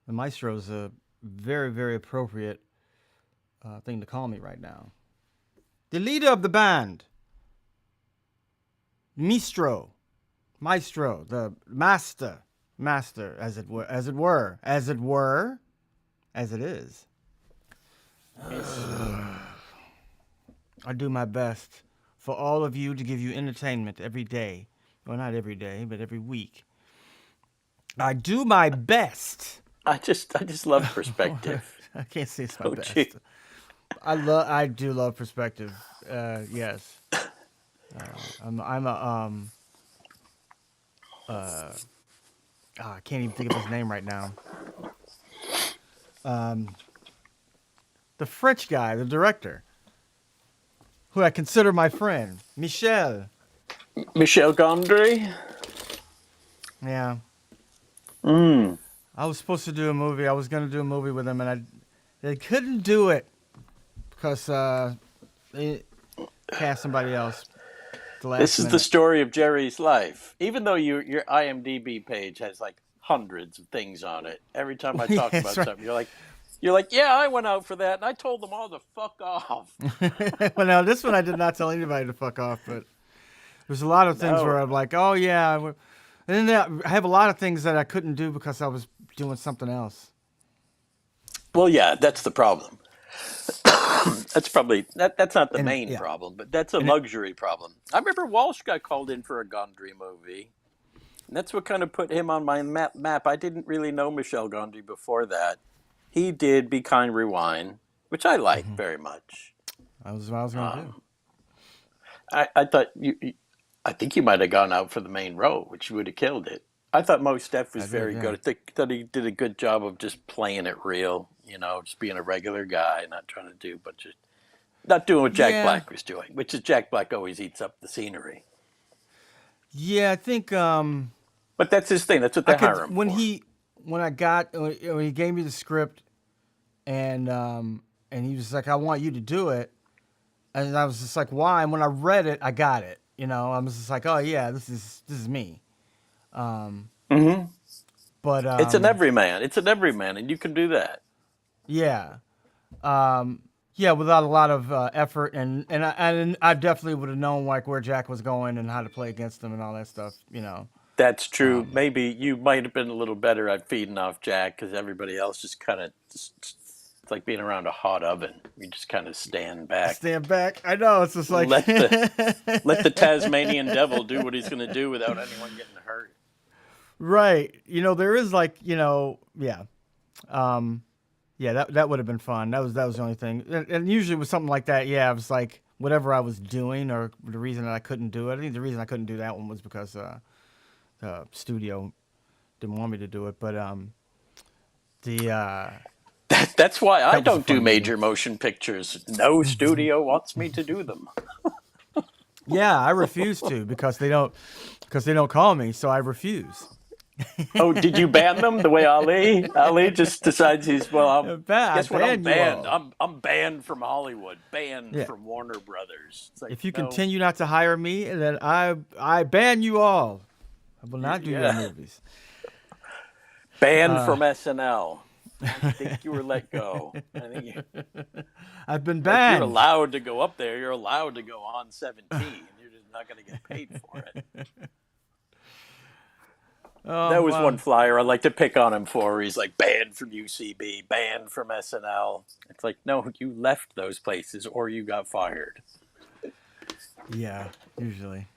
The maestro is a very, very appropriate thing to call me right now. The leader of the band, maestro, the master, as it is. Yes. I do my best for all of you to give you entertainment every day. Well, not every day, but every week. I do my best. I just love perspective. I can't say it's my Don't you? best. I do love perspective. Yes. I'm a uh I can't even think of his name right now. Um the French guy, the director, who I consider my friend, Michel. Michel Gondry. Yeah. Mm. I was supposed to do a movie. I was going to do a movie with him and they couldn't do it because they cast somebody else at the This last is the minute. story of Jerry's life. Even though your IMDb page has like hundreds of things on it, every time I Yeah, talk that's about right. something, you're like, yeah, I went out for that, and I told them all to fuck off. Well, now this one I did not tell anybody to fuck off, but there's a lot of things where No, I'm like, oh yeah, and then I have a lot of things that I couldn't do because I was doing something else. well, yeah, that's the problem. That's probably that's not the And main yeah, problem, but that's a and it, luxury problem. I remember Walsh got called in for a Gondry movie, and that's what kind of put him on my map. I didn't really know Michel Gondry before that. He did Be Kind, Rewind, which I like mhm, very much. that was what I was gonna do. Um, I thought I think you might have gone out for the main role, which would have killed it. I thought Mo Steph I was did, very yeah. good. I thought he did a good job of just playing it real, just being a regular guy, not trying to do, but just not doing what Jack Yeah, Black was doing, which is Jack Black always eats up the scenery. yeah. I think But that's his thing. That's what I they could hire him for. when he gave me the script and he was like, I want you to do it, and I was just like, why? And when I read it, I got it. I was just like, oh yeah, this is me. Um, Hmm. but It's an everyman, and you can do that. yeah, um, yeah, without a lot of effort, and I definitely would have known like where Jack was going and how to play against him and all that stuff. That's true. Um, Maybe you might have been a little better at feeding off Jack because everybody else just kind of, it's like being around a hot oven. You just kind of stand back, stand back. I know it's just like let the let the Tasmanian devil do what he's going to do without anyone getting hurt. right. There is like yeah. Um, Yeah, that would have been fun. That was the only thing. And usually with something like that, yeah, it was like whatever I was doing or the reason that I couldn't do it. I think the reason I couldn't do that one was because the studio didn't want me to do it. But the That's why I that was a don't do fun movie. major motion pictures. No studio wants me to do them. Yeah, I refuse to because they don't call me, so I refuse. Oh, did you ban them the way Ali? Ali just decides I guess what? I'm ban you banned. all. I'm banned from Hollywood, banned Yeah. from Warner Brothers. It's like, If you no, continue not to hire me, then I ban you all. I will not do your yeah, movies. banned Uh, from SNL. I think you were let go. I think I've been like you're banned. allowed to go up there. You're allowed to go on 17. You're just not going to get paid for it. Oh That was one wow. flyer I like to pick on him for. He's like banned from UCB, banned from SNL. It's like, no, you left those places or you got fired. Yeah, usually.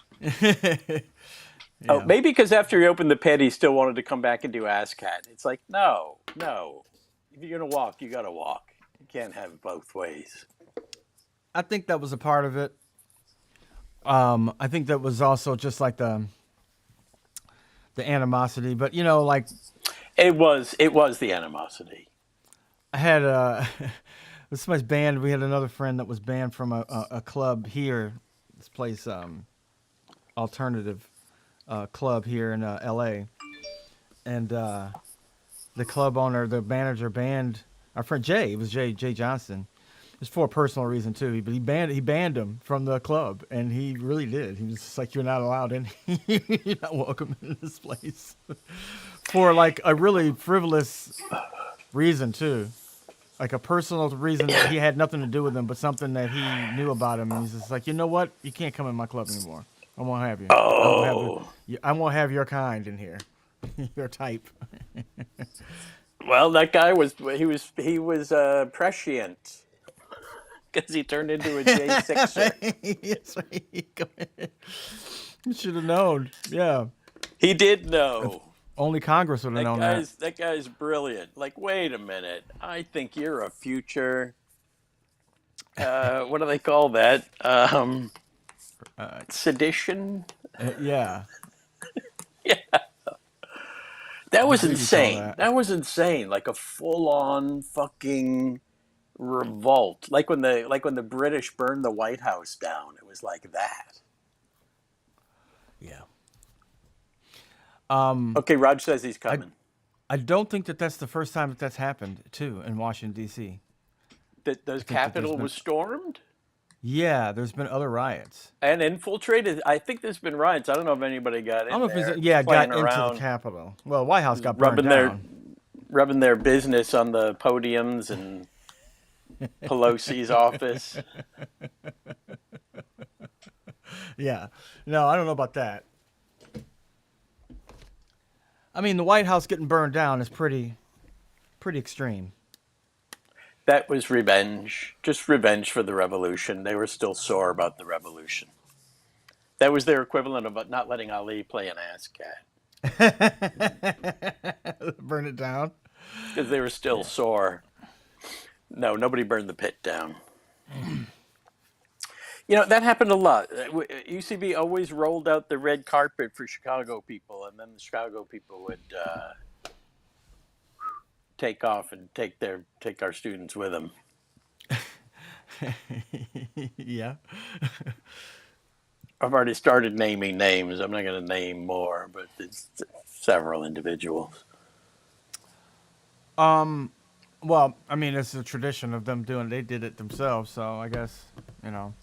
Oh, Yeah. maybe because after he opened the pit, he still wanted to come back and do ASCAT. It's like, no, no. If you're going to walk, you got to walk. You can't have it both ways. I think that was a part of it. I think that was also just like the animosity, but like It was the animosity. I had with somebody's band. We had another friend that was banned from a club here. This place, alternative club here in L.A. And the club owner, the manager, banned our friend Jay. It was Jay Johnson. It's for a personal reason too. He banned him from the club, and he really did. He was just like, "You're not allowed in. You're not welcome in this place." For like a really frivolous reason too, like a personal reason that he had nothing to do with him, but something that he knew about him, and he's just like, "You know what? You can't come in my club anymore. I won't have you. I won't have. Oh, I won't have your kind in here. Your type." well, that guy was prescient because he turned into a J6er. Yes, right. Go ahead. You should have known. Yeah. He did If know. only Congress would have known that. That guy's brilliant. Like, wait a minute. I think you're a future. What do they call that? Uh, Sedition. yeah. Yeah, that I was do recall insane. that. That was insane. Like a full-on fucking revolt. Like when the British burned the White House down. It was like that. Yeah. Um, Okay, Raj says he's I coming. I don't think that that's the first time that that's happened too in Washington D.C. The I think that there's Capitol been was stormed there's been other riots. and infiltrated. I think there's been riots. I don't know if anybody got I don't in know if there it's and was got playing into the around, Capitol. Well, White House got burned rubbing their down. rubbing their business on the podiums and Pelosi's office. Yeah. No, I don't know about that. I mean, the White House getting burned down is pretty extreme. That was revenge, just revenge for the revolution. They were still sore about the revolution. That was their equivalent of not letting Ali play an ass cat Burn it down. because they were still sore. No, nobody burned the pit down. That happened a lot. UCB always rolled out the red carpet for Chicago people, and then the Chicago people would take off and take our students with them. Yeah. I've already started naming names. I'm not going to name more, but it's several individuals. Um. Well, I mean, it's a tradition of them doing. They did it themselves, so I guess you know.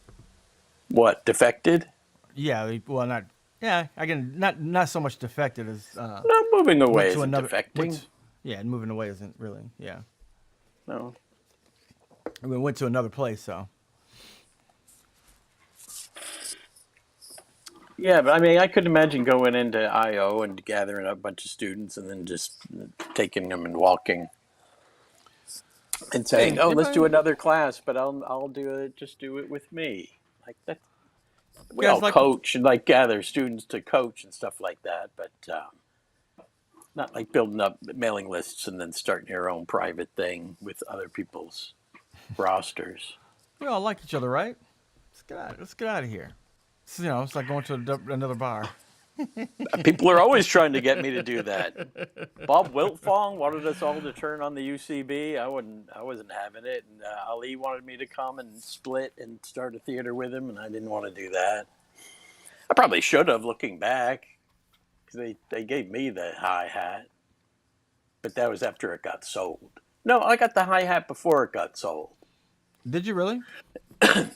What, defected? Yeah. Well, not. Yeah. Again, not so much defected as No, moving away went to isn't another. defecting. Yeah, and moving away isn't really. Yeah. No. I mean, went to another place, so. Yeah, but I mean, I could imagine going into IO and gathering a bunch of students and then just taking them and walking and saying, "Oh, They let's do probably another class, but I'll do it. Just do it with me." Like that, we guys all like. coach and like gather students to coach and stuff like that, but not like building up mailing lists and then starting your own private thing with other people's rosters. We all like each other, right? Let's get out. Let's get out of here. It's like going to another bar. People are always trying to get me to do that. Bob Wiltfong wanted us all to turn on the UCB. I wasn't having it. And Ali wanted me to come and split and start a theater with him, and I didn't want to do that. I probably should have, looking back, because they gave me the hi hat, but that was after it got sold. No, I got the hi hat before it got sold. Did you really?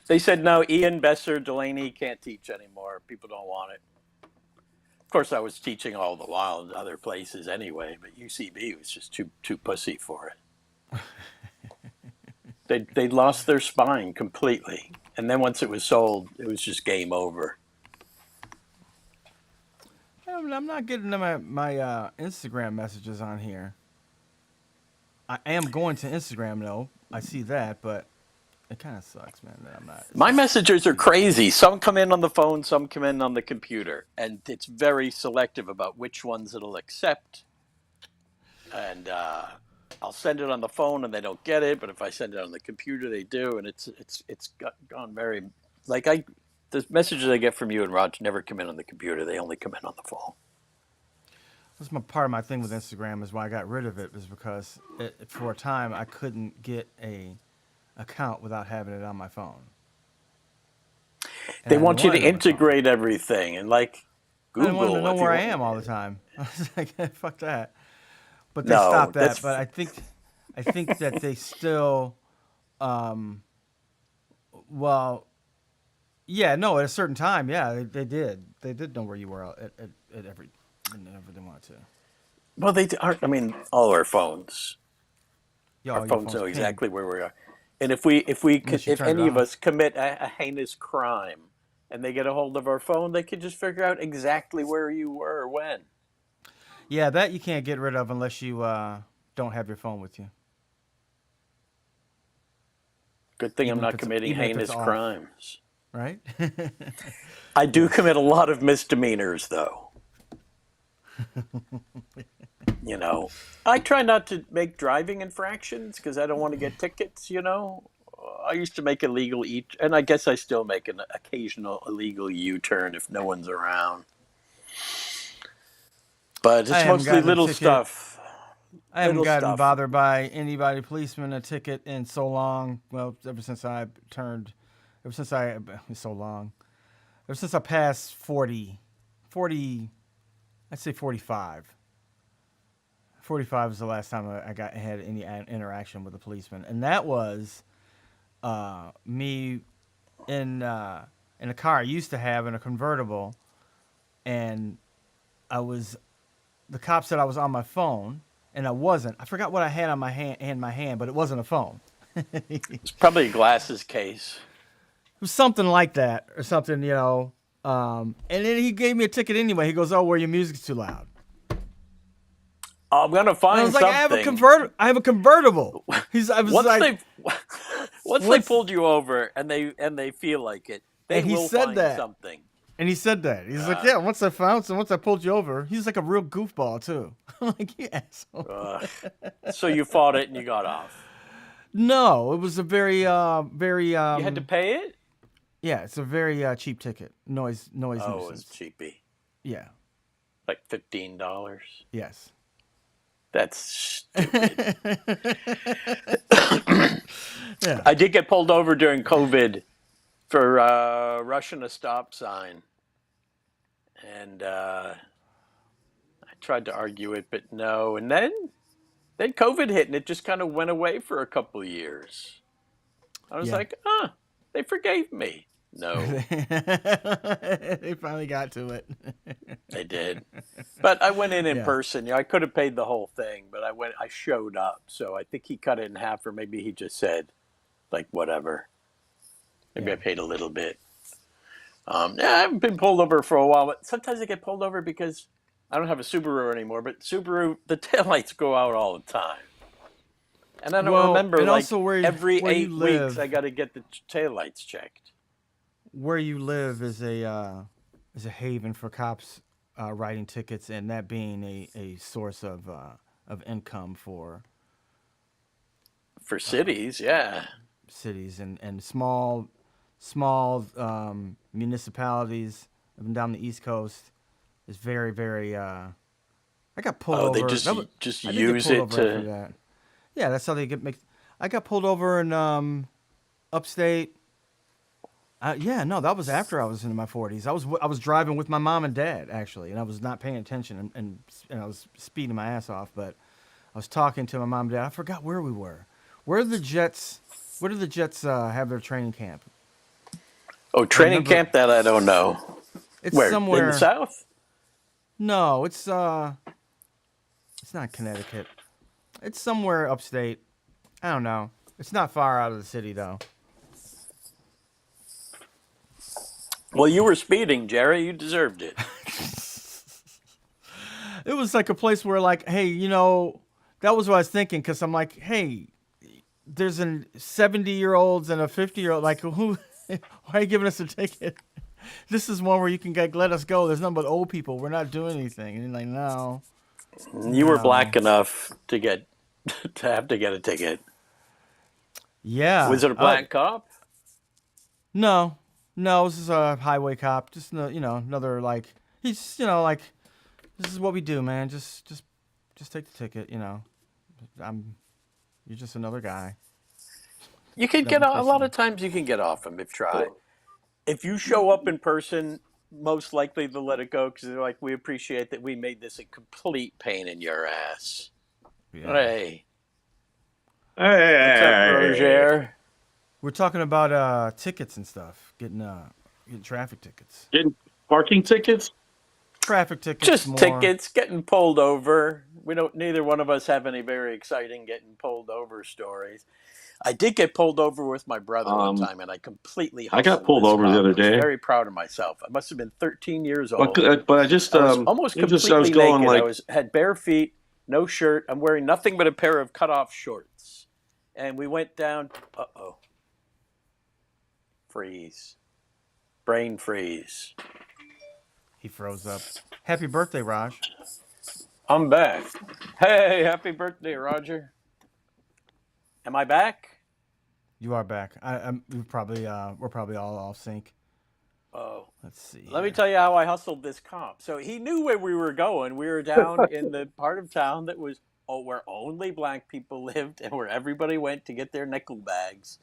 They said no. Ian Besser, Delaney can't teach anymore. People don't want it. Of course, I was teaching all the while in other places anyway, but UCB was just too pussy for it. They lost their spine completely, and then once it was sold, it was just game over. I'm not getting my Instagram messages on here. I am going to Instagram though. I see that, but it kind of sucks, man. That I'm not. It's My not. messengers are crazy. Some come in on the phone, some come in on the computer, and it's very selective about which ones it'll accept. And I'll send it on the phone, and they don't get it. But if I send it on the computer, they do, and it's gone very like the messages I get from you and Raj never come in on the computer. They only come in on the phone. That's part of my thing with Instagram is why I got rid of it is because for a time I couldn't get a account without having it on my phone, and They I didn't want you want to it on my phone. integrate everything, and like I didn't want them to Google, know if you where I want. am all the time. I was like, fuck that. But they No, stopped that. But I think that they still Well, yeah, no, at a certain time, yeah, they did. They did know where you were at every whenever they wanted to. Well, they aren't. I mean, all our phones. Our Yo, your phones phone's know pinged exactly where we are. And if unless you if turned it any of off. us commit a heinous crime, and they get a hold of our phone, they can just figure out exactly where you were when. Yeah, that you can't get rid of unless you don't have your phone with you, Good thing I'm not committing even if it's heinous off, crimes. right? I do Yes. commit a lot of misdemeanors, though. You know, I try not to make driving infractions because I don't want to get tickets. I used to make illegal and I guess I still make an occasional illegal U-turn if no one's around. But I it's haven't mostly gotten a little ticket. stuff. I haven't Little gotten stuff. bothered by anybody, policeman, a ticket in so long. Well, ever since it's so long. Ever since I passed 40, I'd say 45. 45 was the last time I had any interaction with a policeman, and that was me in a car I used to have in a convertible, and I was the cop said I was on my phone, and I wasn't. I forgot what I had on my hand, but it wasn't a phone. It It's probably a glasses case. was something like that, or something, and then he gave me a ticket anyway. He goes, "Oh, where your music's too loud." I'm gonna And I find was like, something. I have a convertible. I was Once like, they once they what's, pulled you over and they feel like it, they and he will said find that. something. And he said that. He's like, Uh, yeah, once I pulled you over, he's like a real goofball, too. I'm like, you asshole. uh, so you fought it and you got off. No, it was a very, You had to pay it. yeah, it's a very cheap ticket. Noise Oh, it was nuisance. cheapy, Yeah, like $15. yes. That's stupid. Yeah. I did get pulled over during COVID for rushing a stop sign, and I tried to argue it, but no. And then COVID hit, and it just kind of went away for a couple of years. I was Yeah. like, they forgave me. No, They finally got to it. they did. But I went in Yeah. person. I could have paid the whole thing, but I showed up. So I think he cut it in half, or maybe he just said, like, whatever. Maybe Yeah. I paid a little bit. Yeah, I haven't been pulled over for a while, but sometimes I get pulled over because I don't have a Subaru anymore. But Subaru, the taillights go out all the time. And I don't Well, remember, and like, also every where you 8 weeks, I live, got to get the taillights checked. is a haven for cops writing tickets, and that being a source of income for For cities, yeah. cities and small municipalities up and down the East Coast is very. I got pulled Oh, they over. just I did get use pulled it over after to. that. Yeah, that's how they get make. I got pulled over in upstate. Yeah, no, that was after I was in my 40s. I was driving with my mom and dad actually, and I was not paying attention and I was speeding my ass off. But I was talking to my mom and dad. I forgot where we were. Where are the Jets? Where do the Jets have their training camp? Oh, I training remember camp? That I don't know. it's Where? In the somewhere. South? No, it's not Connecticut. It's somewhere upstate. I don't know. It's not far out of the city though. Well, you were speeding, Jerry. You deserved it. It was like a place where, like, hey, that was what I was thinking because I'm like, hey, there's a 70-year-olds and a 50-year-old. Like, who? Why are you giving us a ticket? This is one where you can let us go. There's nothing but old people. We're not doing anything. And you're like, no, You were black no, enough to get to have to get a ticket. yeah, Was it a black cop? no, no. This is a highway cop. Just another like he's like this is what we do, man. Just take the ticket. I'm you're just another guy You can that get we a lot question. of times. You can get off them if try. If you show up in person, most likely they'll let it go because they're like, we appreciate that we made this a complete pain in your ass. Yeah. Hey, what's up, Hey, Roger? We're talking about tickets and stuff. Getting traffic tickets. Getting parking tickets? Traffic tickets Just more. tickets, getting pulled over. We don't. Neither one of us have any very exciting getting pulled over stories. I did get pulled over with my brother one Um, time, and I completely I got hustled pulled this over the cop. other I was day. very proud of myself. I must have been 13 years But old. but I just I was almost I was completely going naked. I like was had bare feet, no shirt. I'm wearing nothing but a pair of cut-off shorts. And we went down. Uh-oh. Freeze. Brain freeze. He froze up. Happy birthday, Raj. I'm back. Hey, happy birthday, Roger. Am I back? You are back. We're probably all off sync. Oh. Let's see Let me here. tell you how I hustled this cop. So he knew where we were going. We were down in the part of town that was where only black people lived and where everybody went to get their nickel bags.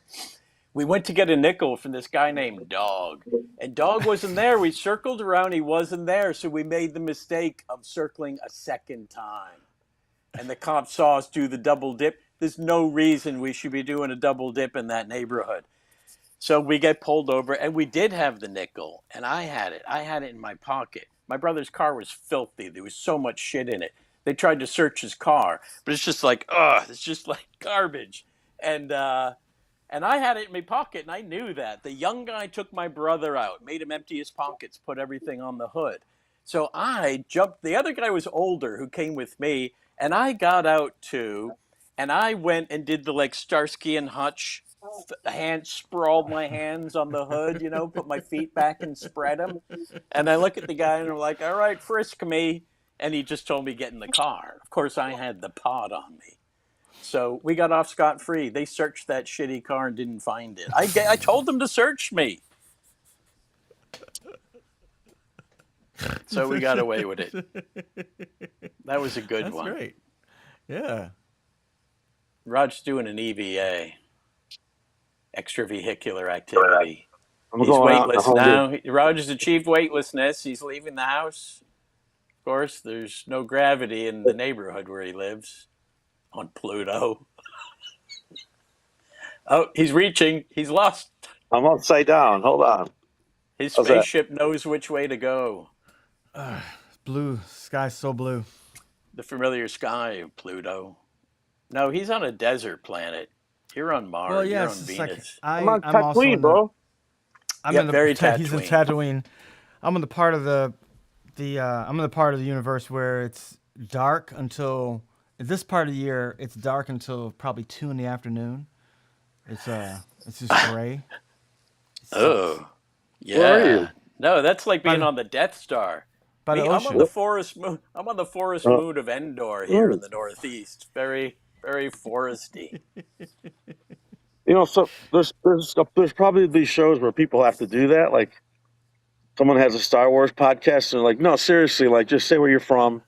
We went to get a nickel from this guy named Dog. And Dog wasn't there. We circled around, he wasn't there, so we made the mistake of circling a second time. And the cop saw us do the double dip. There's no reason we should be doing a double dip in that neighborhood. So we get pulled over, and we did have the nickel, and I had it. I had it in my pocket. My brother's car was filthy. There was so much shit in it. They tried to search his car, but it's just like, it's just like garbage. And and I had it in my pocket, and I knew that. The young guy took my brother out, made him empty his pockets, put everything on the hood. So I jumped. The other guy was older who came with me, and I got out too. And I went and did the like Starsky and Hutch hand, sprawled my hands on the hood, put my feet back and spread them. And I look at the guy and I'm like, all right, frisk me. And he just told me get in the car. Of course, I had the pod on me. So we got off scot free. They searched that shitty car and didn't find it. I told them to search me. So we got away with it. That was a good That's one. great. Yeah. Rod's doing an EVA, extravehicular activity. I'm He's going out in the weightless home now. Roger's achieved weightlessness. He's leaving the house. Of course, there's no gravity in the neighborhood where he lives on Pluto. Oh, he's reaching. He's lost. I'm upside down. Hold on. His How's that? spaceship knows which way to go. Blue. Sky's so blue. The familiar sky of Pluto. No, he's on a desert planet. You're on Mars. Well, yeah, You're it's on just like Venus. I'm on I'm also Tatooine, in the bro. I'm Yeah, in the very he's in Tatooine. Tatooine. I'm in the part of I'm in the part of the universe where it's dark until this part of the year. It's dark until probably 2 in the afternoon. It's just gray. It sucks. Oh, Where are yeah. you? No, that's like By being the on the Death Star. by the Me, I'm on the ocean. forest moon. I'm on the forest Uh, moon of Endor here in mm. the Northeast. Very, very foresty. So there's probably these shows where people have to do that. Like someone has a Star Wars podcast, and they're like, no, seriously, like just say where you're from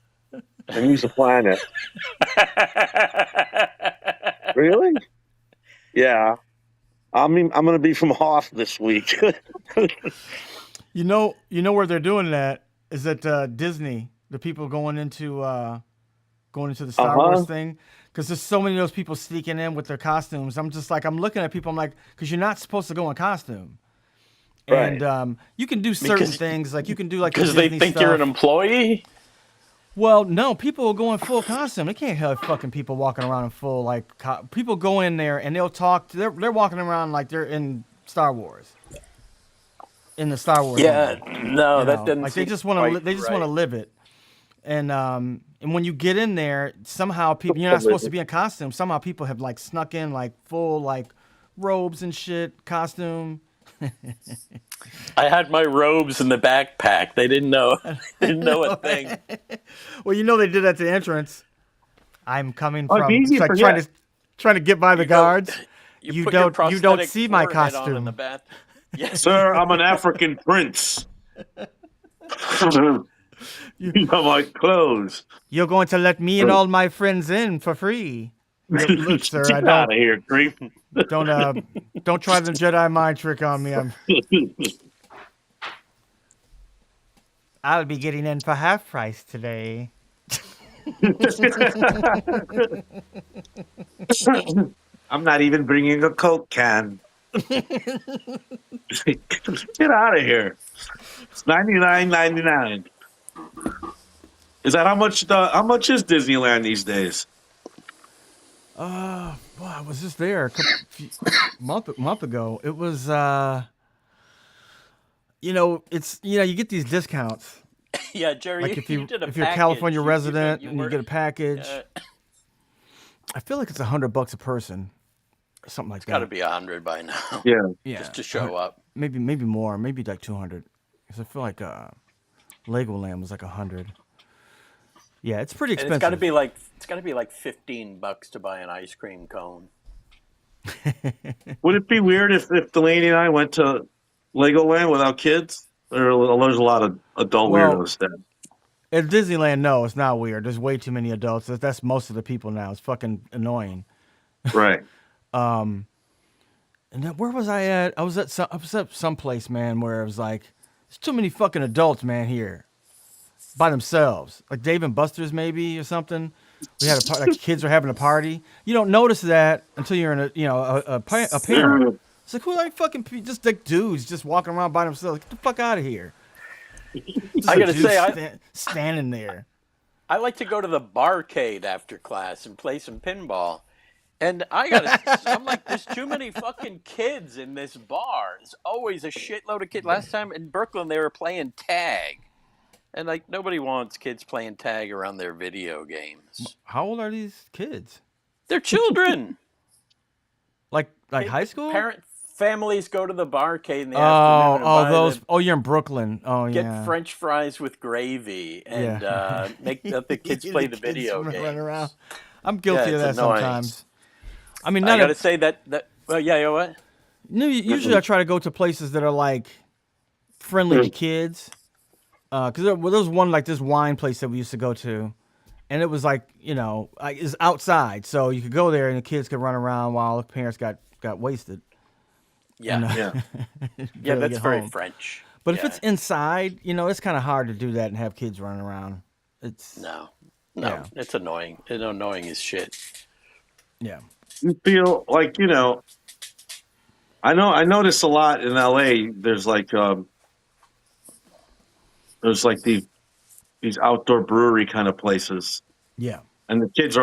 and use the planet. Really? Yeah. I mean, I'm going to be from Hoth this week. You know where they're doing that is at Disney. The people going into the Star Wars Uh-huh. thing, because there's so many of those people sneaking in with their costumes. I'm just like I'm looking at people. I'm like, because you're not supposed to go in costume, and Right. you can do certain because things like you can do like the because they Disney think you're an stuff. employee. Well, no, people will go in full costume. They can't have fucking people walking around in full like people go in there and they'll talk. They're walking around like they're in Star Wars, in the Star Wars Yeah, movie. no, that doesn't Like they seem just want to quite they just want to right. live it. And when you get in there, somehow people you're not supposed to be in costume. Somehow people have like snuck in like full like robes and shit, costume. I had my robes in the backpack. They didn't know. Didn't know a No. thing. Well, they did at the entrance. I'm coming Oh, it'd be from. easy It's to like forget. trying to get by the You go. guards. You You put your don't prosthetic see my forehead on in the costume. bath. Yes. Sir, I'm an African prince. You, You have my clothes. you're going to let me and all my friends in for free. Look, sir, I Get out don't of here, creep. don't uh don't try the Jedi mind trick on me. I'll be getting in for half price today. I'm not even bringing a Coke can. Get out of here. It's 99.99. Is that how much? How much is Disneyland these days? Well, I was just there month ago. It was you get these discounts. Yeah, Jerry, Like you did a if you're a package. California resident You and you were, get a package, uh, I feel like it's $100 a person, or something like it's got to that. be 100 by now, Yeah. Yeah, just to show up. maybe more, maybe like 200. Because I feel like Legoland was like 100. Yeah, it's pretty And it's got to expensive. be like $15 to buy an ice cream cone. Would it be weird if Delaney and I went to Legoland without kids? There's a lot of adult Well, weirdos there. at Disneyland, no, it's not weird. There's way too many adults. That's most of the people now. It's fucking annoying. Right. And then where was I at? I was at some place, man, where it was like, there's too many fucking adults, man, here by themselves. Like Dave and Buster's, maybe, or something. We had like kids are having a party. You don't notice that until you're in a parent. It's like, who are like fucking just like dudes just walking around by themselves? Get the fuck out of here. Just I a gotta dude say, standing there. I like to go to the barcade after class and play some pinball. And I'm like, there's too many fucking kids in this bar. There's always a shitload of kids. Last time in Brooklyn, they were playing tag. And like, nobody wants kids playing tag around their video games. How old are these kids? They're children. Like high school? Families go to the barcade in the afternoon and buy those. Oh, you're in Brooklyn. Oh, get yeah. French fries with gravy and Yeah. make the kids play the video run games. around. I'm guilty of it's that annoying. sometimes. I mean, I gotta say that well, yeah, you know what? usually I try to go to places that are like friendly to kids. Because there was one like this wine place that we used to go to, and it was like it's outside, so you could go there and the kids could run around while the parents got wasted. Yeah, And, Yeah. yeah, that's get very home. French. But if Yeah. it's inside, it's kind of hard to do that and have kids running around. It's No, Yeah. it's annoying. It's annoying as shit. yeah. You feel like I notice a lot in LA. There's like these outdoor brewery kind of places, Yeah, and the kids they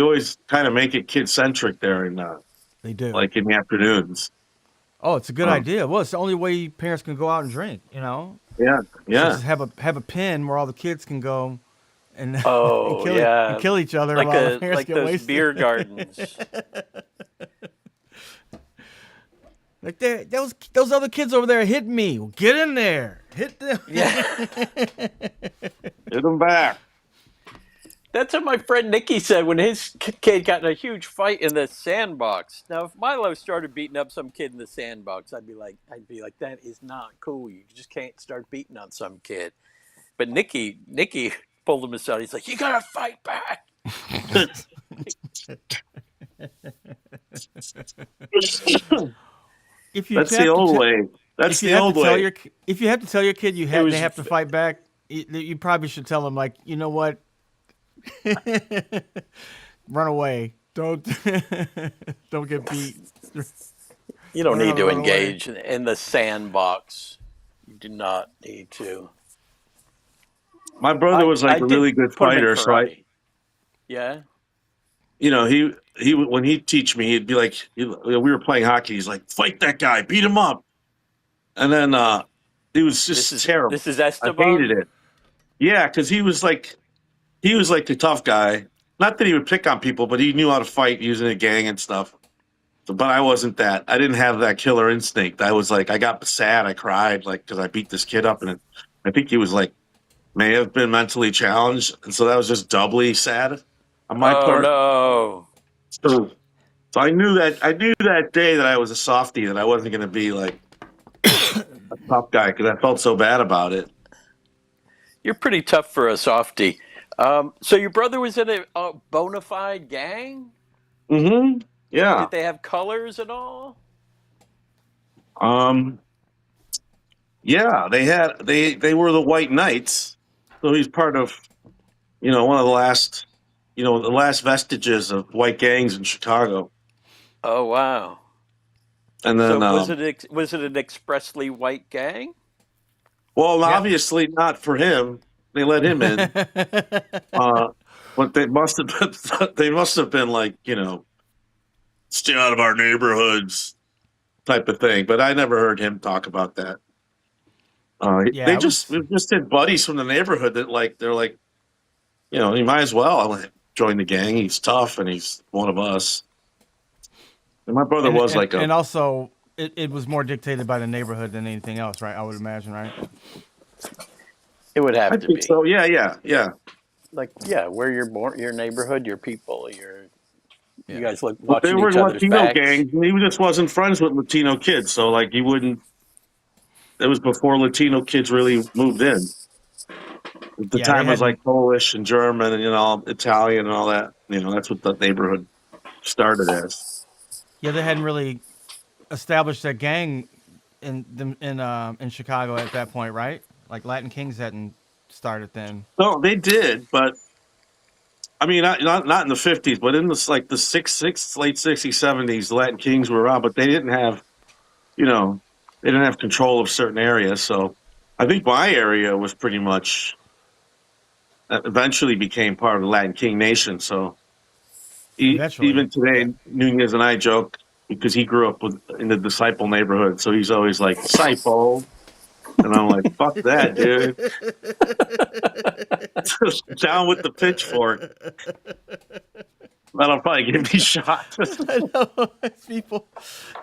always kind of make it kid centric there in they do. like in the afternoons. Oh, it's a good idea. Well, it's the only way parents can go out and drink. Yeah, Just have a pen where all the kids can go and, Oh and kill each other like while the parents like get those wasted. beer gardens. Like those other kids over there hit me. Well, get in there. Hit them. Yeah, hit them back. that's what my friend Nicky said when his kid got in a huge fight in the sandbox. Now, if Milo started beating up some kid in the sandbox, I'd be like, that is not cool. You just can't start beating on some kid. But Nicky pulled him aside. He's like, you gotta fight back. If you That's have the to old te- way. That's if you the have old to tell way. your if you have to tell your kid was- they have to fight back, you probably should tell them like, you know what, run away. Don't don't get beat. You don't need to Run away. engage in the sandbox. You do not need to. My brother was like I a did really good put him in fighter, so karate. Yeah. he when he'd teach me, he'd be like, we were playing hockey. He's like, fight that guy, beat him up, and then he was just terrible. This is I Esteban. hated it. Yeah, because he was like the tough guy. Not that he would pick on people, but he knew how to fight using a gang and stuff. But I wasn't that. I didn't have that killer instinct. I was like, I got sad. I cried like because I beat this kid up, and I think he was like may have been mentally challenged, and so that was just doubly sad on my Oh part. no. So I knew that day that I was a softie, that I wasn't going to be like a tough guy because I felt so bad about it. You're pretty tough for a softie. So your brother was in a bona fide gang? Mm-hmm. Yeah. Did they have colors at all? Yeah. They were the White Knights, so he's part of one of the last vestiges of white gangs in Chicago. Oh wow. And So then, was it an expressly white gang? well, Yep. obviously not for him. They let him in, uh, but they must have been, they must have been like, stay out of our neighborhoods type of thing. But I never heard him talk about that. Yeah, They it just was. we just had buddies from the neighborhood that like they're like, he might as well join the gang. He's tough and he's one of us. And my brother and was and like a and also it was more dictated by the neighborhood than anything else, right? I would imagine, right? It would I have to think be. so. Yeah, yeah, yeah. Like, yeah, where you're born, your neighborhood, your people, you Yeah. guys look But they watching were each other's Latino backs. gangs, and he just wasn't friends with Latino kids. So like he wouldn't. It was before Latino kids really moved in. At the Yeah, they time, it was hadn't. like Polish and German and Italian and all that. That's what the neighborhood started as. Yeah, they hadn't really established a gang in Chicago at that point, right? Like Latin Kings hadn't started then. No, they did, but I mean, not in the 50s, but in like the late 60s, 70s, the Latin Kings were around, but they didn't have, you know, they didn't have control of certain areas. So I think my area was pretty much eventually became part of the Latin King Nation. So Eventually, even today, yeah. Nunez and I joke because he grew up in the Disciple neighborhood. So he's always like, Disciple. And I'm like, fuck that, dude. Down with the pitchfork. That'll probably get me shot. I know people.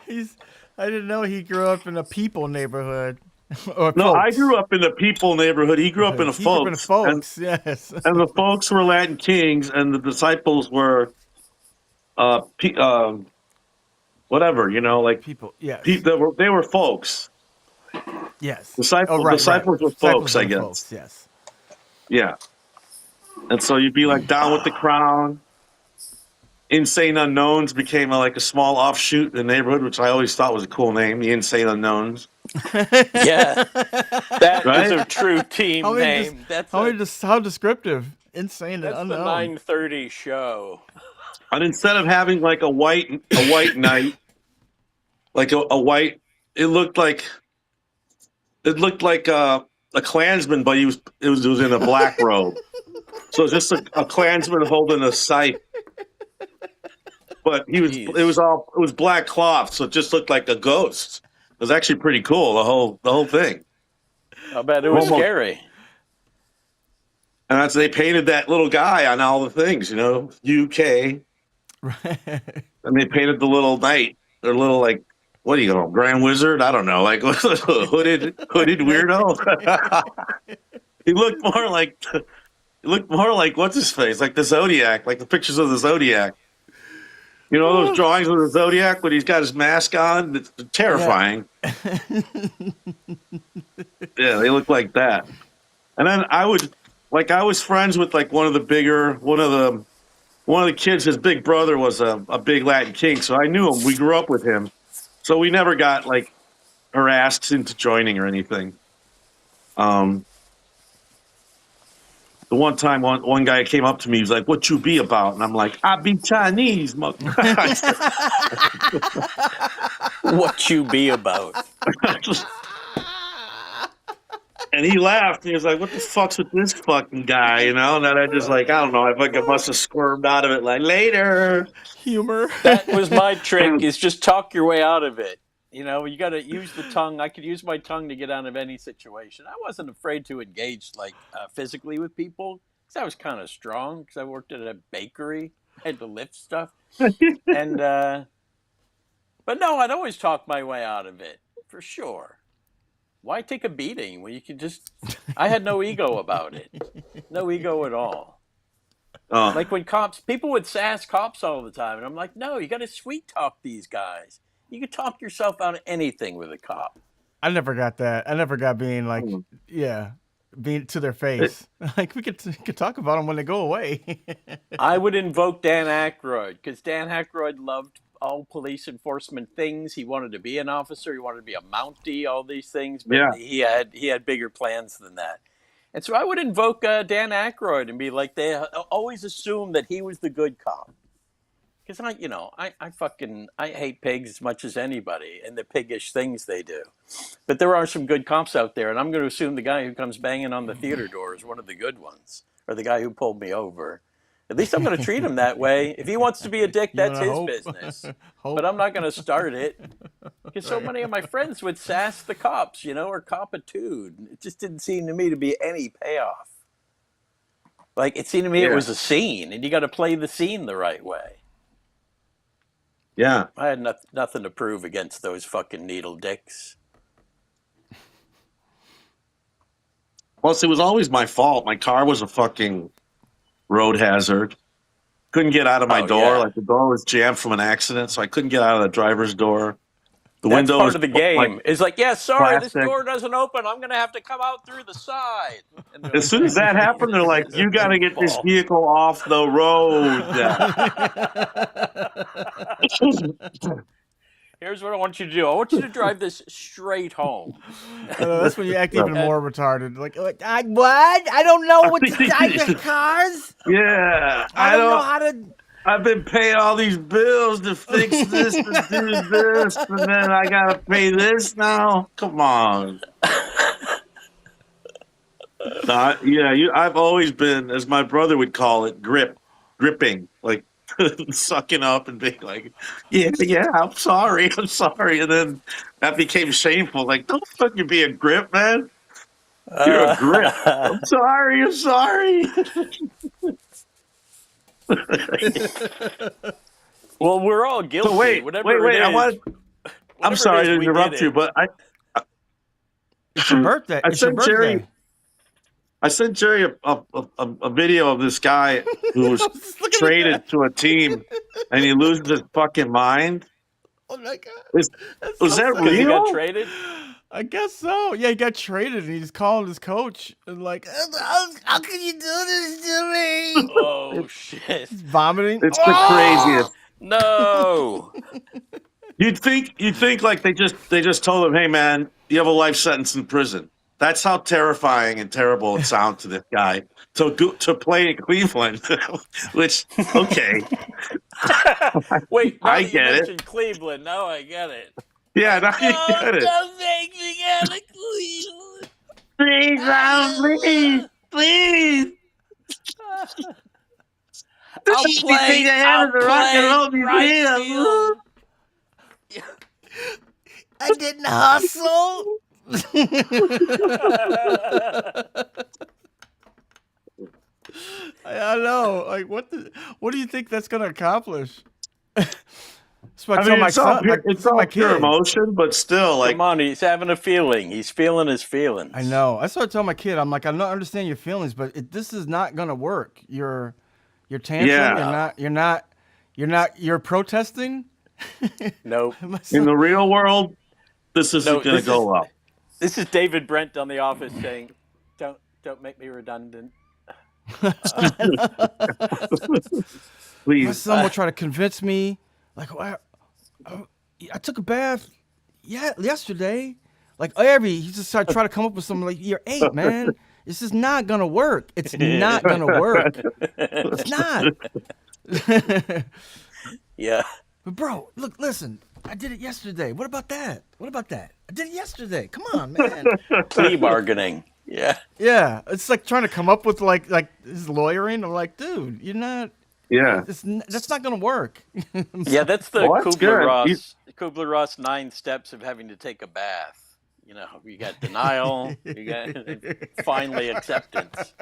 He's. I didn't know he grew up in a people neighborhood or No, I folks. grew up in the people neighborhood. He grew up in the He grew up in folks, and folks. Yes. and the folks were Latin Kings, and the disciples were uh, pe- uh whatever, like People. Yes. they were folks. Yes. Oh, Disciples right. Right. disciples were Disciples folks, were I the guess. folks. Yes. Yeah, and so you'd be like down with the crown. Insane Unknowns became like a small offshoot in the neighborhood, which I always thought was a cool name. The Insane Unknowns, Yeah, that is right? a true How team many? name. How descriptive? Insane and That's the unknown. 9:30 show. And instead of having like a white knight, like a white, it looked like a Klansman, but it was in a black robe. So it's just a Klansman holding a scythe, but Jeez, it was black cloth, so it just looked like a ghost. It was actually pretty cool, the whole thing. I bet it was Almost, scary. and they painted that little guy on all the things, UK, Right. and they painted the little knight, their little like, what do you call him, Grand Wizard? I don't know, like hooded weirdo. he looked more like he looked more like what's his face, like the Zodiac, like the pictures of the Zodiac. Those drawings of the Zodiac when he's got his mask on? It's Yeah. terrifying. Yeah, they look like that. And then I was friends with like one of the kids, his big brother was a big Latin king, so I knew him. We grew up with him. So we never got like harassed into joining or anything. Um, the one time one guy came up to me, he was like, "What you be about?" And I'm like, "I be Chinese, mother." What you be about? And he laughed. And he was like, "What the fuck's with this fucking guy?" And then I just like, I don't know. I think I must have squirmed out of it. Like later. Humor. That was my trick. Is just talk your way out of it. You got to use the tongue. I could use my tongue to get out of any situation. I wasn't afraid to engage physically with people because I was kind of strong. Because I worked at a bakery, I had to lift stuff, and but no, I'd always talk my way out of it for sure. Why take a beating when you can just? I had no ego about it. No ego at all. Oh, Like when people would sass cops all the time, and I'm like, no, you got to sweet talk these guys. You can talk yourself out of anything with a cop. I never got that. I never got being like, yeah, being to their it, face. Like we could talk about them when they go away. I would invoke Dan Aykroyd because Dan Aykroyd loved all police enforcement things. He wanted to be an officer. He wanted to be a Mountie. All these things, but yeah. he had bigger plans than that. And so I would invoke Dan Aykroyd and be like, they always assumed that he was the good cop. because I hate pigs as much as anybody and the piggish things they do. But there are some good cops out there, and I'm going to assume the guy who comes banging on the theater door is one of the good ones, or the guy who pulled me over. At least I'm going to treat him that way. If he wants to be a dick, You that's wanna his hope? business. Hope. But I'm not going to start it because so many of my friends would sass the cops, or cop-a-tude. It just didn't seem to me to be any payoff. Like, it seemed to me it Yeah. was a scene, and you got to play the scene the right way. Yeah. I had nothing to prove against those fucking needle dicks. Plus, it was always my fault. My car was a fucking road hazard. Couldn't get out of my Oh, door. yeah. Like the door was jammed from an accident, so I couldn't get out of the driver's door. The That's window part was of the like game. It's like, yeah, sorry, this plastic. door doesn't open. I'm going to have to come out through the side. And they're As like, soon as that happened, they're like, "This is "You got to get this painful." vehicle off the road." Here's what I want you to do. I want you to drive this straight home. That's when you act even more retarded. Like what? I don't know what to drive cars. Yeah, I don't know how to. I've been paying all these bills to fix this, to do this, and then I gotta pay this now. Come on. I've always been, as my brother would call it, gripping, like sucking up and being like, yeah, I'm sorry, and then that became shameful. Like, don't fucking be a grip, man. You're a grip. I'm sorry. Well, we're all guilty. So wait. Whatever it is. I'm sorry to interrupt you, but It's your birthday. I It's your sent birthday. Jerry a video of this guy who was traded to a team, and he loses his fucking mind. Oh my god! Was that Because he real? got traded? I guess so. Yeah, he got traded, and he's calling his coach and like, "How can you do this to me?" Oh, shit. He's vomiting. It's the craziest. No. You'd think like they just told him, "Hey man, you have a life sentence in prison." That's how terrifying and terrible it sounds to this guy to play in Cleveland. Which, okay, Wait, now I that you get it. mentioned Cleveland, now I get it. Yeah, now you get it. Don't make me out of Please, Cleveland. please. I'll play right field. I didn't hustle. I know. Like, what do you think that's gonna accomplish? So I tell my It's all son, pure, I tell my pure kid. emotion, but still, like, Come on, he's having a feeling. He's feeling his feelings. I know. I started telling my kid, I'm like, I don't understand your feelings, but this is not gonna work. Your tantrum. Yeah. You're protesting. Nope. in the real world, this isn't going to go well. This is David Brent on The Office saying, "Don't make me redundant." Please. My son will try to convince me, like, I took a bath yesterday. Like, he just started trying to come up with something like, "You're 8, man. This is not going to work. It's not going to work. It's not." Yeah. But, bro, listen. I did it yesterday. What about that? I did it yesterday. Come on, man. Plea bargaining. Yeah. Yeah. It's like trying to come up with, like his lawyering. I'm like, dude, you're not. Yeah. That's not going to work. Yeah, that's the Well, that's good. Kubler-Ross 9 steps of having to take a bath. You got denial, you got finally acceptance.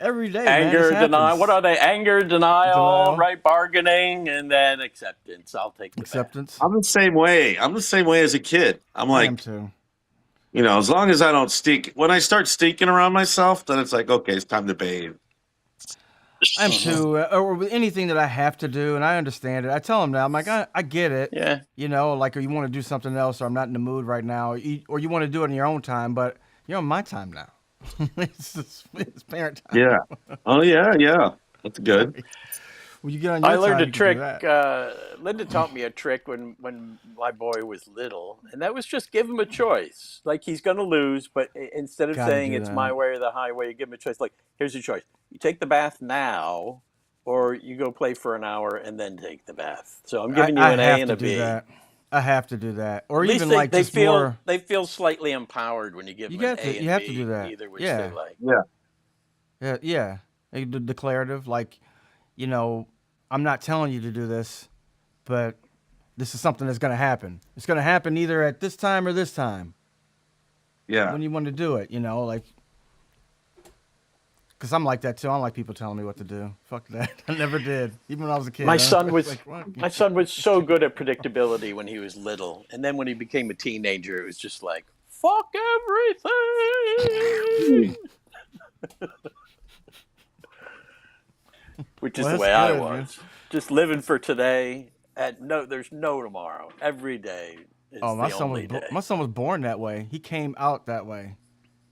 Every day, Anger, man, denial. What are they? Anger, denial, right? Bargaining, and then acceptance. I'll take the acceptance. I'm the same way. I'm the same way as a kid. I'm I am like, too. as long as I don't stink. When I start stinking around myself, then it's like, okay, it's time to bathe. I'm too. Or with anything that I have to do, and I understand it. I tell him now. I'm like, I get it. Yeah. Like, or you want to do something else, or I'm not in the mood right now, or you want to do it in your own time, but you're on my time now. it's parent time. Yeah. Oh, yeah. That's good. When you get on I your learned time, a you can do trick. that. Linda taught me a trick when my boy was little, and that was just give him a choice. Like he's going to lose, but instead of Got to saying do it's my that. way or the highway, you give him a choice. Like here's your choice: you take the bath now, or you go play for an hour and then take the bath. So I'm giving you I an A have and to a do B. that. I have to do that, or At least even they, like they just feel more. they feel slightly empowered when you give You them an got to. A You and have to do B, that. either which they Yeah. like. Yeah. Yeah. Yeah. Like the declarative, like, you know, I'm not telling you to do this, but this is something that's going to happen. It's going to happen either at this time or this time Yeah. when you want to do it. Like, because I'm like that too. I don't like people telling me what to do. Fuck that. I never did, even when I was a kid. My I son was was like, what? my son was so good at predictability when he was little, and then when he became a teenager, it was just like fuck everything, which is Well, the that's way I good, man. was. Just living for today. There's no tomorrow. Every day Oh, is the only my day. son was born that way. He came out that way.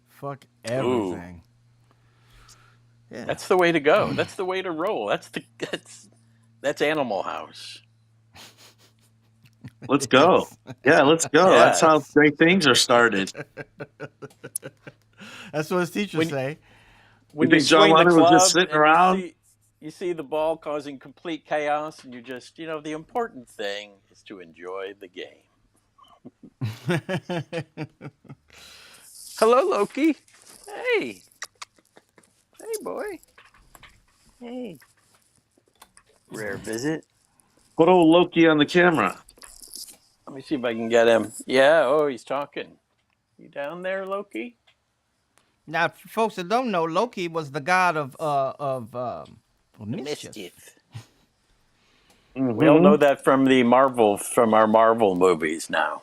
Fuck Ooh, everything. Yeah. that's the way to go. That's the way to roll. That's Animal House. Let's It go. is. Yeah, let's go. That's how Yes. great things are started. That's what his teachers When say. You when you think John swing the Lennon was just club sitting and you around? see the ball causing complete chaos, and you just the important thing is to enjoy the game. Hello, Loki. Hey, hey, boy. Hey, rare visit. Put old Loki on the camera. Let me see if I can get him. Yeah. Oh, he's talking. You down there, Loki? Now, for folks that don't know, Loki was the god of The mischief. mischief. We all Hmm. know that from our Marvel movies now.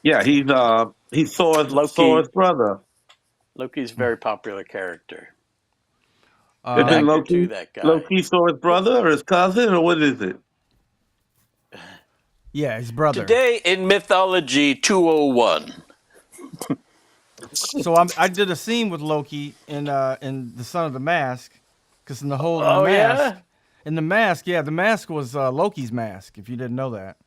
Yeah, he's Thor's Loki. brother. Loki's a very popular character. Good Isn't Um, actor too. Loki That guy. Loki Thor's brother or his cousin or what is it? yeah, his brother. Today in Mythology 201. So I did a scene with Loki in the Son of the Mask, because in the Oh mask, yeah, yeah, the mask was Loki's mask. If you didn't know that,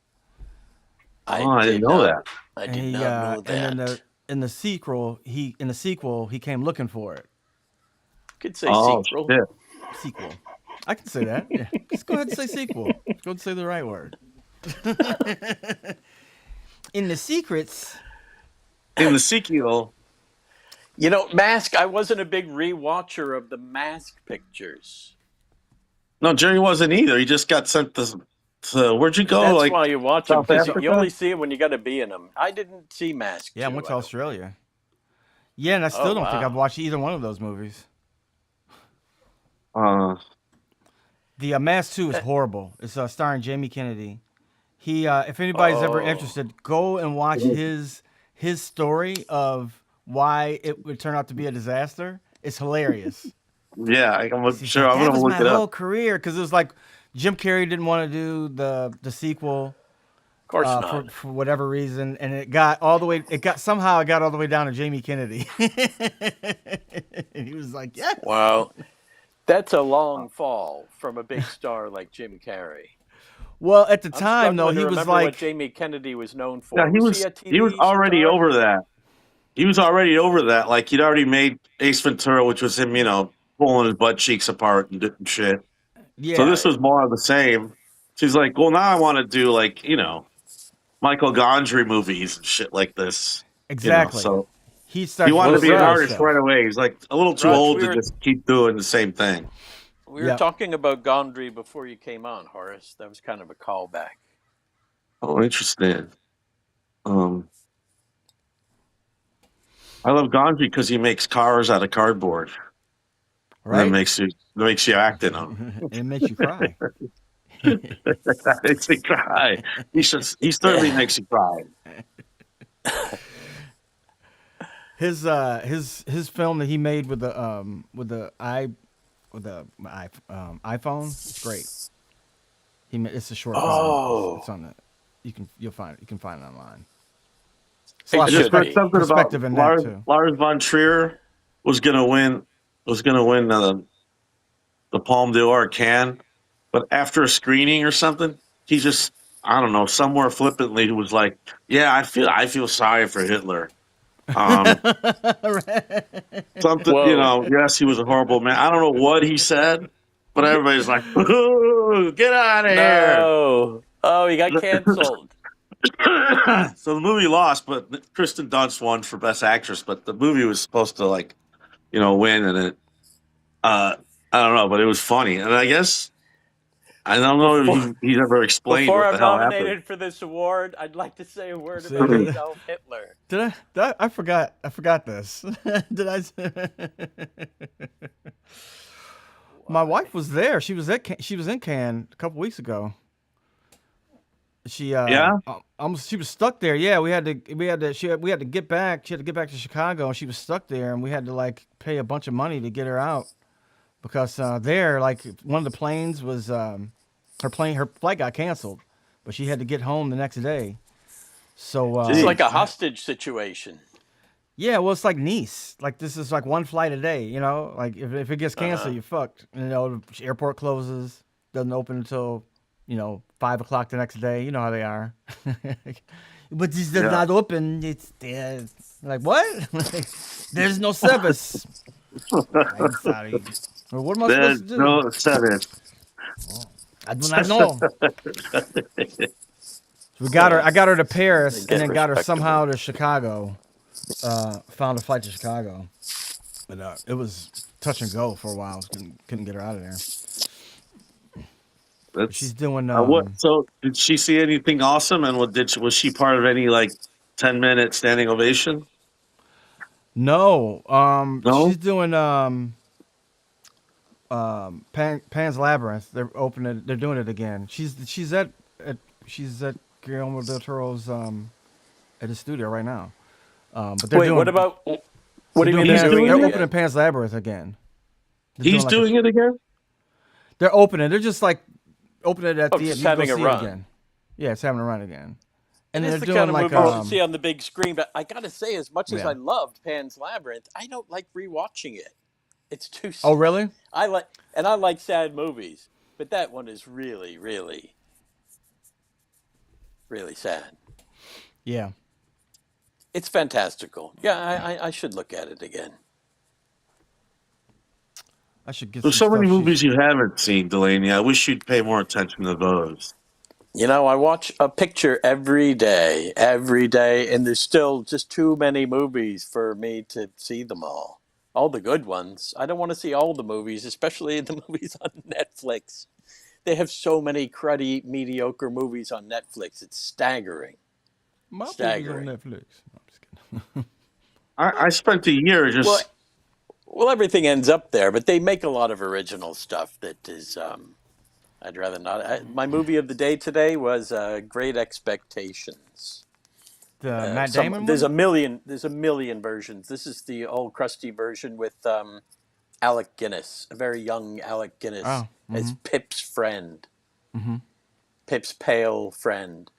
Oh, I didn't know that. I and did not know and then that. in the sequel he came looking for it. Could say Oh sequel. shit. Sequel, I can say that. Yeah, just go ahead and say sequel. Just go ahead and say the right word. In the secrets. In the sequel. Mask. I wasn't a big rewatcher of the Mask pictures. No, Jerry wasn't either. He just got sent to where'd you go? That's Like why you watch them South because you Africa? only see them when you got to be in them. I didn't see Mask Yeah, I 2. went to I don't think. Australia. Yeah, and I Oh still don't think I've wow. watched either one of those movies. Uh The Mask 2 is Eh, horrible. It's starring Jamie Kennedy. If anybody's ever Oh. interested, go and watch his story of why it would turn out to be a disaster. It's hilarious. yeah, He's sure like, I'm that gonna was look my it up. whole career, because it was like Jim Carrey didn't want to do the sequel Of course not. for whatever reason, and it got all the way. It got all the way down to Jamie Kennedy, and he was like, yes. Wow. That's a long fall from a big star like Jim Carrey. Well, at the I'm time though, struggling to he was remember what like, Jamie Kennedy was known Yeah, for. Was he a he was TV already star? over that. He was already over that. Like he'd already made Ace Ventura, which was him, pulling his butt cheeks apart and doing shit. So yeah, this was more of the same. She's like, well, now I want to do like, Michael Gondry movies and shit like this. exactly. So He he started wanted What to doing was be his an own that? artist right stuff. away. He's like a little too Raj, old to just keep doing the same thing. we were Yep. talking about Gondry before you came on, Horace. That was kind of a callback. Oh, interesting. Um, I love Gondry because he makes cars out of cardboard and then Right? makes you act in them. And it makes you cry. That makes me cry. He certainly makes you cry. His film that he made with the iPhone, it's great. It's a short film. It's Oh, on the you can find it online. It's a it lot I of just should read be. something about perspective in that too. Lars von Trier was gonna win the Palme d'Or at Cannes, but after a screening or something, he just, I don't know, somewhere flippantly was like, "Yeah, I feel sorry for Hitler." Um, something, Whoa. yes, he was a horrible man. I don't know what he said, but everybody's like, "Ooh, get out of here." No. Oh, he got canceled. So the movie lost, but Kristen Dunst won for Best Actress. But the movie was supposed to win, and it, uh, I don't know, but it was funny, and I guess I don't know if Before he's ever explained before what the I'm hell happened. nominated for this award, I'd like to say a word See, about Adolf Hitler. I forgot this. Did I? My wife was there. She was in Cannes a couple weeks ago. She Yeah, almost she was stuck there. Yeah, we had to get back. She had to get back to Chicago, and she was stuck there, and we had to like pay a bunch of money to get her out because there like one of the planes was her flight got canceled, but she had to get home the next day. So Just like a jeez. hostage situation. yeah, well, it's like Nice. Like this is like one flight a day. Like if it gets canceled, Uh-huh. you're fucked. The airport closes, doesn't open until 5 o'clock the next day. You know how they are. But this does Yeah, not open. It's there. Like what? Like, there's no service. I'm sorry. Well, what am I supposed there's to do? no seven. I do not know. So we got her. Well, I got her to they Paris, and get then got her respectable. somehow to Chicago. Found a flight to Chicago, but it was touch and go for a while. Couldn't get her out of there. But she's That's doing what. So did she see anything awesome? And was she part of any like 10-minute standing ovation? no. She's No. doing Pan's Labyrinth. They're doing it again. At she's at Guillermo del Toro's at his studio right now. But Wait, what about? What do you mean they're He's doing They're it doing it. opening again? Pan's Labyrinth again. They're doing He's like a doing it again. they're opening. They're just like opening it at Oh, the end. just You can go having a see it run. again. Yeah, it's having a run again. It And is they're the doing kind of like movie you should see on the big screen, but I gotta say, as much as yeah. I loved Pan's Labyrinth, I don't like rewatching it. It's too Oh sad. really? I like sad movies, but that one is really, really, really sad. Yeah. It's fantastical. Yeah, I should look at it again. I should get There's some so many stuff. movies you haven't seen, Delaney. I wish you'd pay more attention to those. I watch a picture every day, and there's still just too many movies for me to see them all. All the good ones. I don't want to see all the movies, especially the movies on Netflix. They have so many cruddy, mediocre movies on Netflix. It's staggering. My movies on Staggering. Netflix. No, I'm just kidding. I spent a year Well, just. everything ends up there, but they make a lot of original stuff that is. I'd rather not. My movie of the day today was Great Expectations. The Matt Damon one? There's a million versions. This is the old crusty version with Alec Guinness, a very young Alec Guinness Oh. as Pip's friend, Mm-hmm. Pip's pale friend.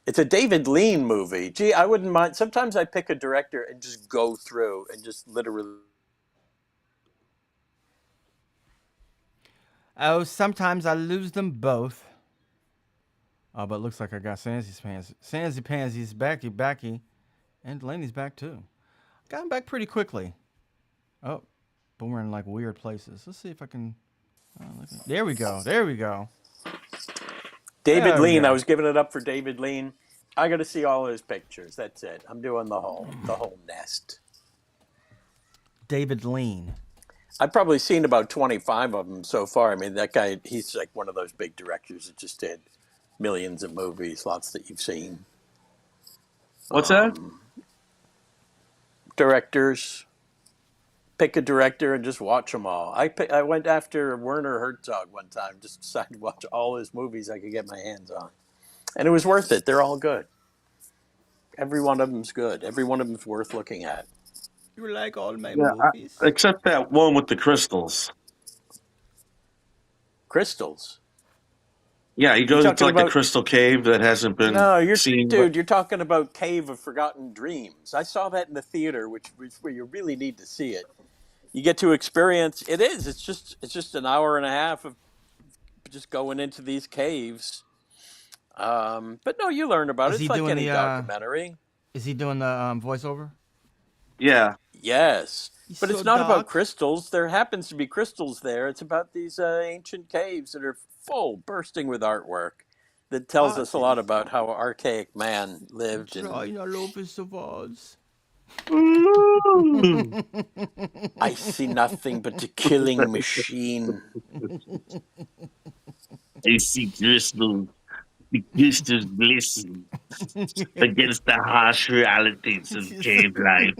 It's a David Lean movie. Gee, I wouldn't mind. Sometimes I pick a director and just go through and just literally. Oh, sometimes I lose them both. Oh, but it looks like I got Sansy's pants. Sansy Pansy's backy, and Delaney's back too. Got him back pretty quickly. Oh, but we're in like weird places. Let's see if I can. There we go. There we go. David There we Lean. I go. was giving it up for David Lean. I got to see all his pictures. That's it. I'm doing the whole nest. David Lean. I've probably seen about 25 of them so far. I mean, that guy, he's like one of those big directors that just did millions of movies, lots that you've seen. What's that? Directors, pick a director and just watch them all. I went after Werner Herzog one time, just decided to watch all his movies I could get my hands on. And it was worth it. They're all good. Every one of them's good. Every one of them's worth looking at. You like all my Yeah, movies? except that one with the crystals. Crystals. Yeah, he You goes into talking like the about crystal cave that hasn't been No, seen. But dude, you're talking about Cave of Forgotten Dreams. I saw that in the theater, which where you really need to see it. You get to experience it's just an hour and a half of just going into these caves. But no, you learn about it. Is he It's like doing any the? documentary. Is he doing the voiceover? Yeah. Yes, He's but so it's not about dark. crystals. There happens to be crystals there. It's about these ancient caves that are full, bursting with artwork that tells us a lot Artists about how archaic man lived. And trying all over the Ooh. I see nothing but a killing machine. I see crystals. The crystals glisten against the harsh realities of cave life.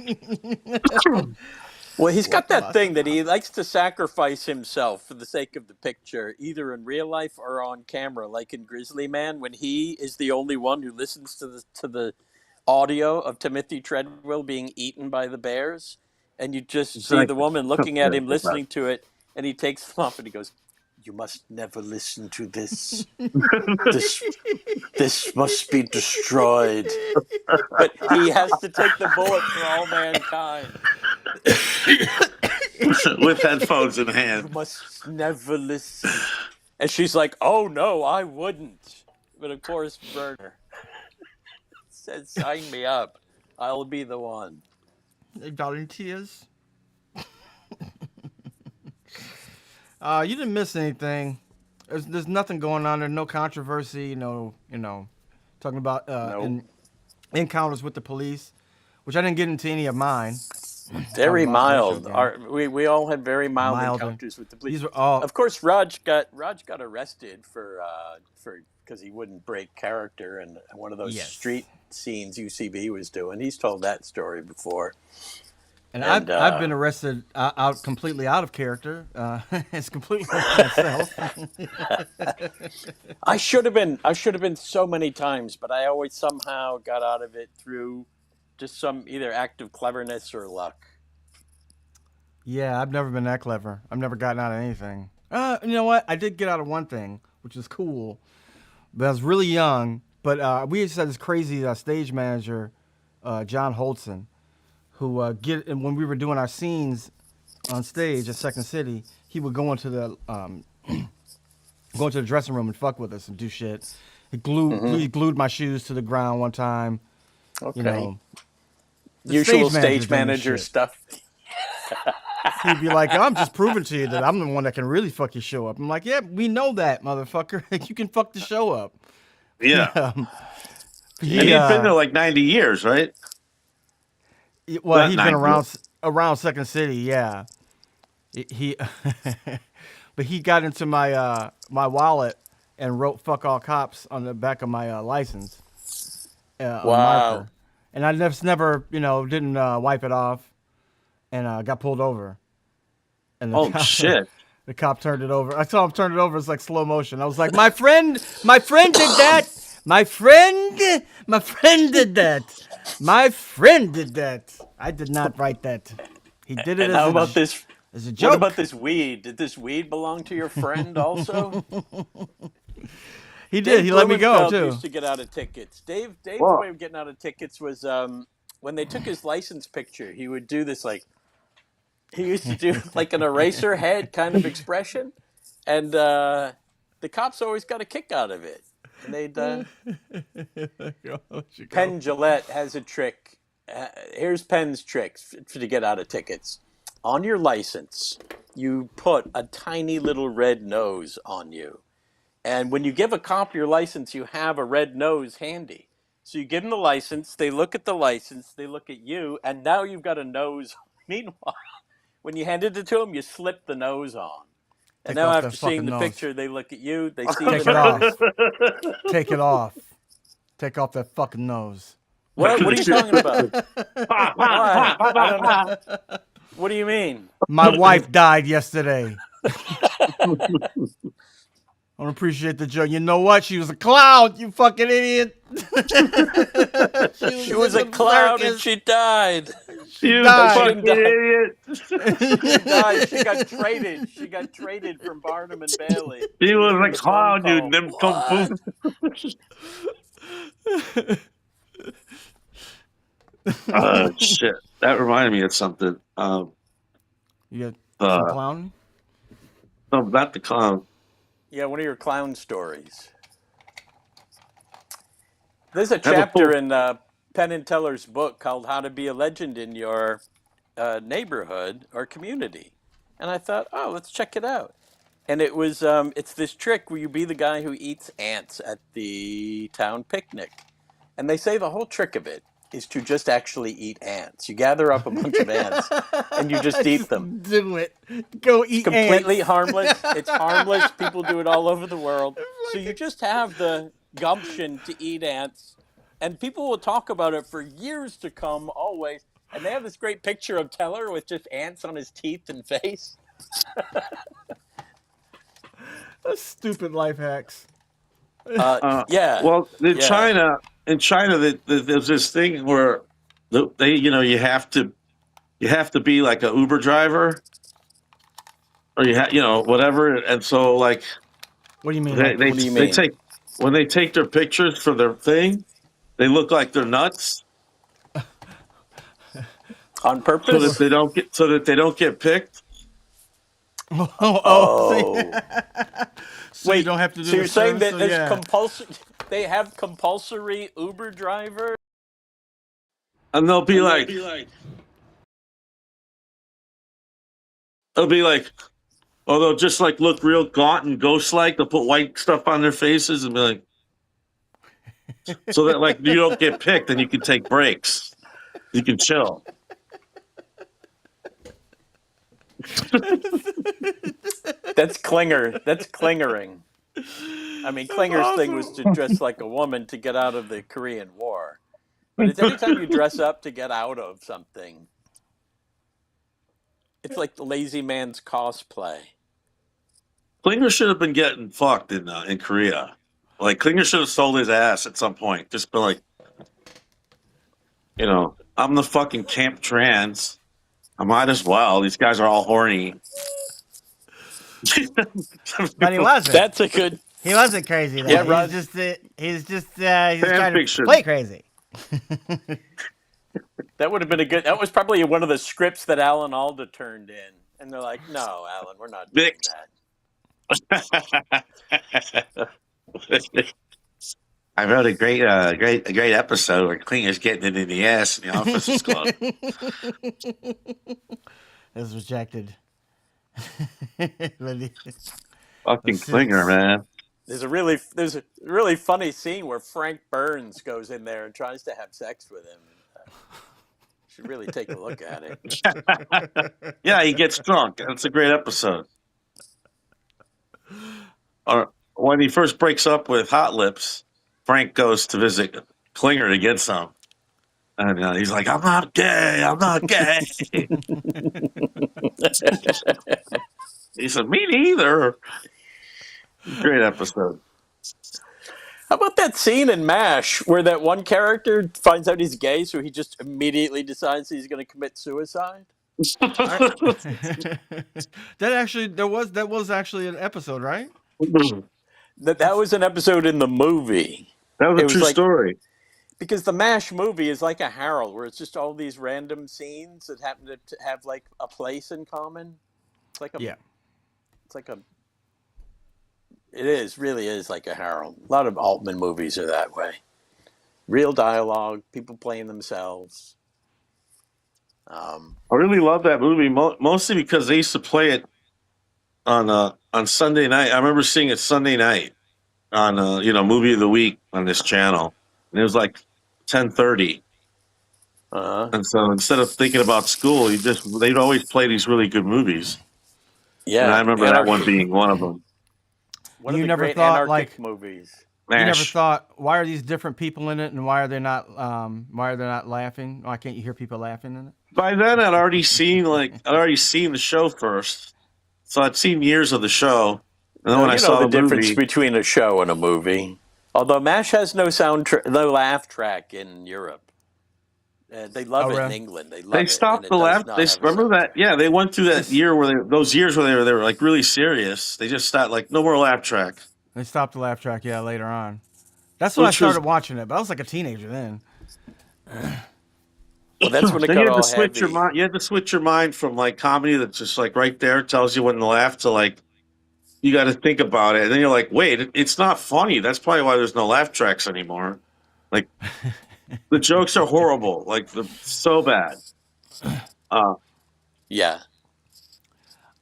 Well, he's got What that was thing that about? he likes to sacrifice himself for the sake of the picture, either in real life or on camera, like in Grizzly Man, when he is the only one who listens to the audio of Timothy Treadwell being eaten by the bears, and you just It's see like the woman looking at him, listening to it, and he takes them off and he goes, "You must never listen to this. This this must be destroyed." But he has to take the bullet for all mankind. with headphones in You hand. must never listen. And she's like, "Oh no, I wouldn't." But of course, Werner said, "Sign me up. I'll be the one." Volunteers. You didn't miss anything. There's nothing going on. There's no controversy. Talking about No, encounters with the police, which I didn't get into any of mine. I very lost that shit mild. again. We all had very mild Milder. encounters with the police. These were all. Of course, Raj got arrested for because he wouldn't break character and one of those Yes. street scenes UCB was doing. He's told that story before, And and I've been arrested out completely out of character. It's completely myself. I should have been so many times, but I always somehow got out of it through just some either act of cleverness or luck. Yeah, I've never been that clever. I've never gotten out of anything. You know what? I did get out of one thing, which is cool. But I was really young. But we used to have this crazy stage manager, John Holtzen, who and when we were doing our scenes on stage at Second City, he would go into the dressing room and fuck with us and do shit. He glued my shoes to the ground one time. You Okay, know, the usual stage manager stage doing this manager shit. stuff. He'd be like, I'm just proving to you that I'm the one that can really fuck your show up. I'm like, yeah, we know that, motherfucker. You can fuck the show up. Yeah. Um, And he, he'd been there like 90 years, right? well, Not he'd been 90 years. around Second City, yeah. He but he got into my my wallet and wrote "fuck all cops" on the back of my license, a Wow. marker, and I never didn't wipe it off, and got pulled over, and Oh, shit. the cop turned it over. I saw him turn it over. It's like slow motion. I was like, my friend did that. My friend did that. My friend did that. I did not write that. He did it And how about this? as a What about joke. this weed? Did this weed belong to your friend also? He did. Dave He let me go Blumenfeld too. used to get out of tickets. Dave's Well, way of getting out of tickets was when they took his license picture. He would do this like he used to do like an eraser head kind of expression, and the cops always got a kick out of it. And they'd Let you go. Penn Gillette has a trick. Here's Penn's trick to get out of tickets. On your license, you put a tiny little red nose on you. And when you give a cop your license, you have a red nose handy. So you give them the license, they look at the license, they look at you, and now you've got a nose. Meanwhile, when you handed it to them, you slip the nose on. And Take now off that after seeing fucking the nose. picture, they look at you, they see Take the it off. nose. Take it off. Take off that fucking nose. What are you talking about? Pa, pa, Why? pa, pa, I don't know. pa, pa. What do you mean? My wife died yesterday. I don't appreciate the joke. You know what? She was a clown, you fucking idiot. She was a clown and she died. She You No, she died. fucking didn't die. idiot. She died. She got traded. She got traded from Barnum and Bailey. He She was was in a the phone clown, you call. nincompoop. Shit. That reminded me of something. You got some Uh, clown? no, not the clown. Yeah, one of your clown stories. There's a Have a chapter full. in Penn and Teller's book called "How to Be a Legend in Your Neighborhood or Community," and I thought, oh, let's check it out. And it's this trick where you be the guy who eats ants at the town picnic. And they say the whole trick of it is to just actually eat ants. You gather up a bunch of ants and you just eat Just them. do it. Go It's eat completely ants. harmless. It's harmless. People do it all over the world. So Like you just have the gumption to eat ants. And people will talk about it for years to come, always. And they have this great picture of Teller with just ants on his teeth and face. That's stupid life hacks. Yeah. Well, Yeah. in China, there's this thing where you have to be like a Uber driver, or whatever, and so like What do you mean, they like? they What do you they mean? take when they take their pictures for their thing, they look like they're nuts, On so that purpose? they don't get picked. See, Oh. so you Wait, don't have to do so the you're saying service. that So there's yeah. they have compulsory Uber drivers? And they'll be like, oh, they'll just like look real gaunt and ghost like. They'll put white stuff on their faces and be like, so that like you don't get picked and you can take breaks, you can chill. That's Klinger. That's Klingering. I mean, That's Klinger's thing was to awesome. dress like a woman to get out of the Korean War. But it's anytime you dress up to get out of something. It's like the lazy man's cosplay. Klinger should have been getting fucked in Korea. Like Klinger should have sold his ass at some point. Just be like, I'm the fucking camp trans. I might as well. These guys are all horny. But he wasn't. That's a good. He wasn't crazy though. Yeah, Rod. He's just Fan trying to fiction. play crazy. That would have been a good. That was probably one of the scripts that Alan Alda turned in, and they're like, "No, Alan, we're not doing Mixed. that." I wrote a great episode where Klinger's getting it in the ass in the officers club. It was rejected. Fucking Klinger, man. There's a really funny scene where Frank Burns goes in there and tries to have sex with him. Should really take a look at it. Yeah, he gets drunk. That's a great episode. Or when he first breaks up with Hot Lips, Frank goes to visit Klinger to get some. And he's like, I'm not gay. I'm not gay. He said, me neither. Great episode. How about that scene in MASH where that one character finds out he's gay, so he just immediately decides he's going to commit suicide? That was actually an episode, right? That was an episode in the movie. That was It a was true like- story. Because the MASH movie is like a Harold, where it's just all these random scenes that happen to have like a place in common. It's like a. Yeah. It's like a. Really is like a Harold. A lot of Altman movies are that way. Real dialogue, people playing themselves. I really love that movie, mostly because they used to play it on Sunday night. I remember seeing it Sunday night on Movie of the Week on this channel, and it was like 10:30. And so instead of thinking about school, they'd always play these really good movies. Yeah, And I remember that one being one of them. One of You the never great thought, anarchic like- movies. You never MASH. thought, why are these different people in it, and why are they not laughing? Why can't you hear people laughing in it? By then, I'd already seen the show first, so I'd seen years of the show. And then when I saw the the difference movie, between a show and a movie. Although MASH has no no laugh track in Europe. They love it in really? England. They love they it. stopped and it the does laugh. not They have a remember soundtrack. that? Yeah, they went through that year those years where they were like really serious. They just stopped, like, no more laugh track. They stopped the laugh track, later on. That's when I Which was- started watching it, but I was like a teenager then. Well, that's when it Then got you had all to switch your heavy. mind. You had to switch your mind from like comedy that's just like right there tells you when to laugh to like, you got to think about it, and then you're like, wait, it's not funny. That's probably why there's no laugh tracks anymore. Like the jokes are horrible, like so bad. Uh, Yeah.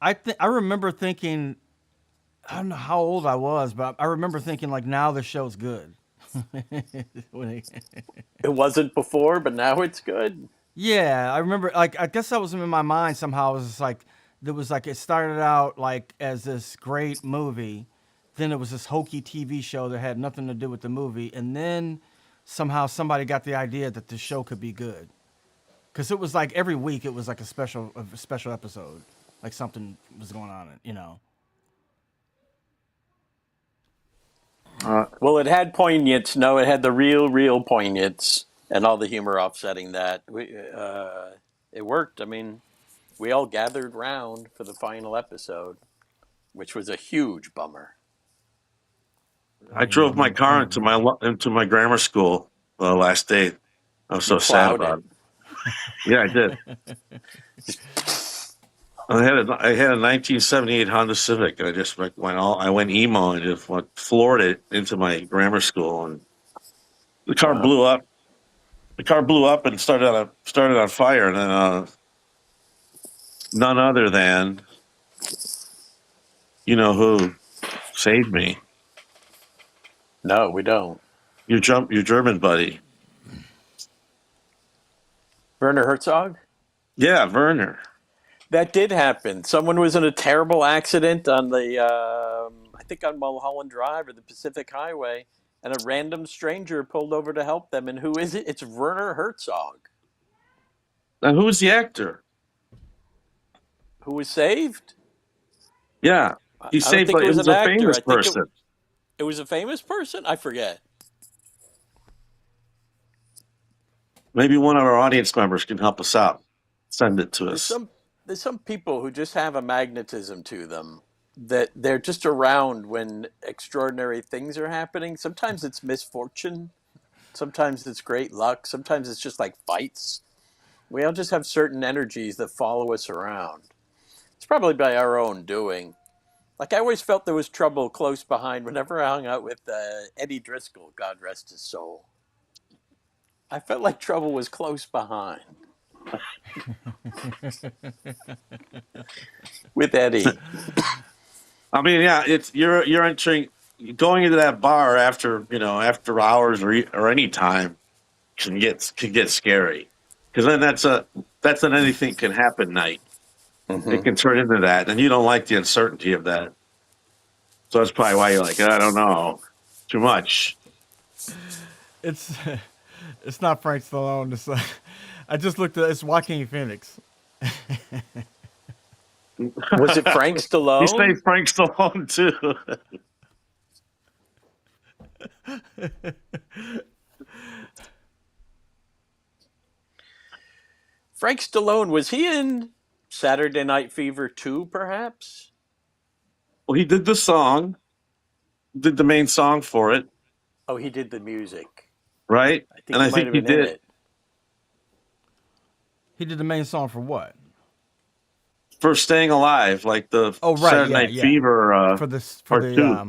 I remember thinking, I don't know how old I was, but I remember thinking like now the show's good. When It wasn't before, but now it's good. yeah, I remember like I guess that was in my mind somehow. It was just like there was like it started out like as this great movie, then it was this hokey TV show that had nothing to do with the movie, and then somehow somebody got the idea that the show could be good. Because it was like every week it was like a special episode, like something was going on, you know. uh, Well, it had poignance. No, it had the real poignance and all the humor offsetting that. It worked. I mean, we all gathered round for the final episode, which was a huge bummer. I drove my car into my grammar school the last day. I was You so sad plowed about it. it. Yeah, I did. I had a 1978 Honda Civic, and I just like I went emo and just floored it into my grammar school, and the car Wow. blew up. The car blew up and started on fire, and then none other than you know who saved me, No, we don't. your German buddy. Werner Herzog? Yeah, Werner. That did happen. Someone was in a terrible accident on I think on Mulholland Drive or the Pacific Highway, and a random stranger pulled over to help them. And who is it? It's Werner Herzog, Now, who was the actor? who was saved. Yeah, he I don't saved. think it It was was an a actor. famous I think person. it was a famous person. I forget. Maybe one of our audience members can help us out. Send it to There's us. some there's some people who just have a magnetism to them that they're just around when extraordinary things are happening. Sometimes it's misfortune. Sometimes it's great luck. Sometimes it's just like fights. We all just have certain energies that follow us around. It's probably by our own doing. Like I always felt there was trouble close behind whenever I hung out with Eddie Driscoll, God rest his soul. I felt like trouble was close behind with Eddie. I mean, yeah, it's you're entering going into that bar after hours or any time can get scary because then that's an anything can happen night. It Hmm. can turn into that, and you don't like the uncertainty of that. So that's probably why you're like, I don't know, too much. It's it's not Frank Stallone. I just looked at it's Joaquin Phoenix. Was it Frank You say Stallone? Frank Stallone too. Frank Stallone, was he in Saturday Night Fever 2, perhaps? Well, he did the song, did the main song for it, Oh, he did the music. right? I think And he I might think have he been in did it. He did the main song for what? for Staying Alive, like the Oh right, Saturday yeah, Night yeah. Fever For this for part the two.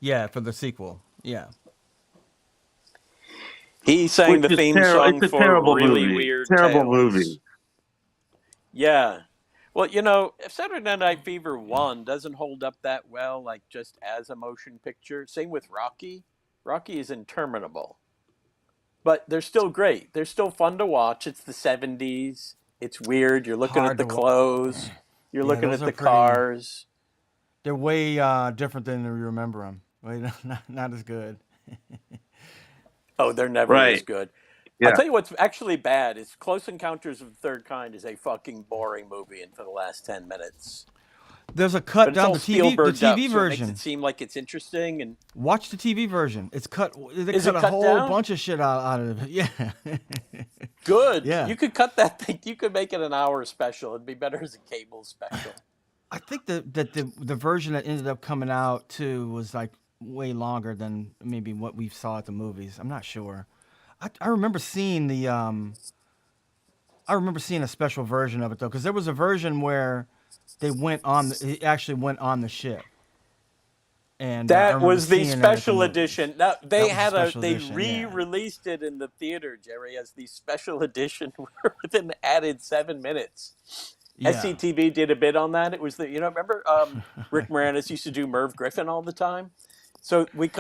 yeah, for the sequel. Yeah. He sang Which the is theme terrible. song It's a for terrible Really movie. Weird Terrible Tales. movie. Yeah. Well, if Saturday Night Fever 1 doesn't hold up that well, like just as a motion picture, same with Rocky. Rocky is interminable. But they're still great. They're still fun to watch. It's the 70s. It's weird. You're looking at Hard the to clothes, you're yeah, looking those at are the pretty cars. they're way different than we remember them. Way not as good. Oh, they're never as Right. good. I'll Yeah. tell you what's actually bad is Close Encounters of the Third Kind is a fucking boring movie and for the last 10 minutes. There's a cut But it's down all the Spielberged TV up, so it makes it version. seem like it's interesting. And Watch the TV version. It's cut. They is cut it a cut whole down? bunch of shit out of it. Yeah, Good. yeah. You could cut that thing. You could make it an hour special. It'd be better as a cable special. I think that the version that ended up coming out too was like way longer than maybe what we saw at the movies. I'm not sure. I remember seeing I remember seeing a special version of it though, because there was a version where they went on. It actually went on the ship. and I That remember was the seeing it at the special movies. edition. Now That they was a had a special they edition. Yeah. re-released it in the theater, Jerry, as the special edition with an added 7 minutes. Yeah. SCTV did a bit on that. It was remember Rick Moranis used to do Merv Griffin all the time. So we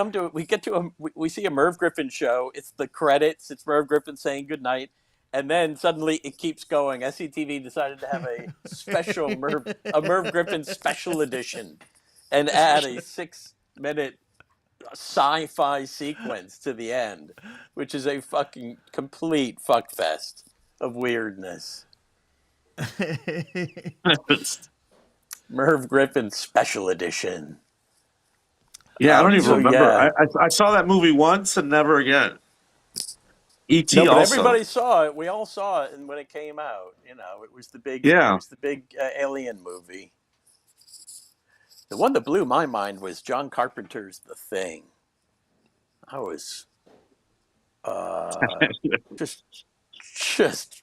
see a Merv Griffin show. It's the credits. It's Merv Griffin saying goodnight, and then suddenly it keeps going. SCTV decided to have a Merv Griffin special edition, and add a 6 minute sci-fi sequence to the end, which is a fucking complete fuckfest of weirdness. Merv Griffin special edition. Yeah, I don't even So remember. yeah, I saw that movie once and never again. no, E.T. but also. everybody saw it. We all saw it, and when it came out, it was Yeah. the big alien movie. The one that blew my mind was John Carpenter's The Thing. I was just just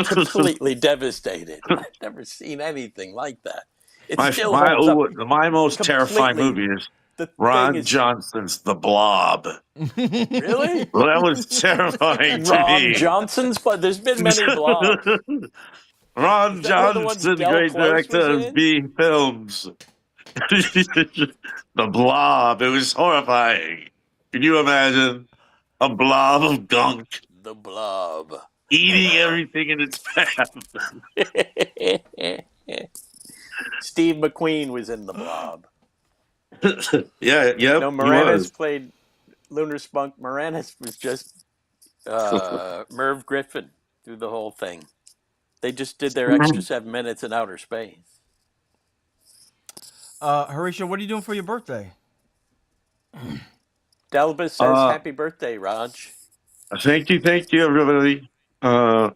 completely devastated. I've never seen anything like that. It still holds up my most terrifying completely. movie is The thing Ron is Johnson's The Blob. really Well, that was terrifying to Ron me. Johnson's, but there's been many blobs. Ron Is that one of the ones Johnson, Del great Close was director of in? B films. The Blob. It was horrifying. Can you imagine a blob of gunk The Blob. eating everything in its path? Steve McQueen was in The Blob. Yeah, yep, No, he Moranis was. played Lunar Spunk. Moranis was just Merv Griffin through the whole thing. They just did their extra 7 minutes in outer space. Horatio, what are you doing for your birthday? Delbus says, Uh, "Happy birthday, Raj." thank you, everybody. Uh,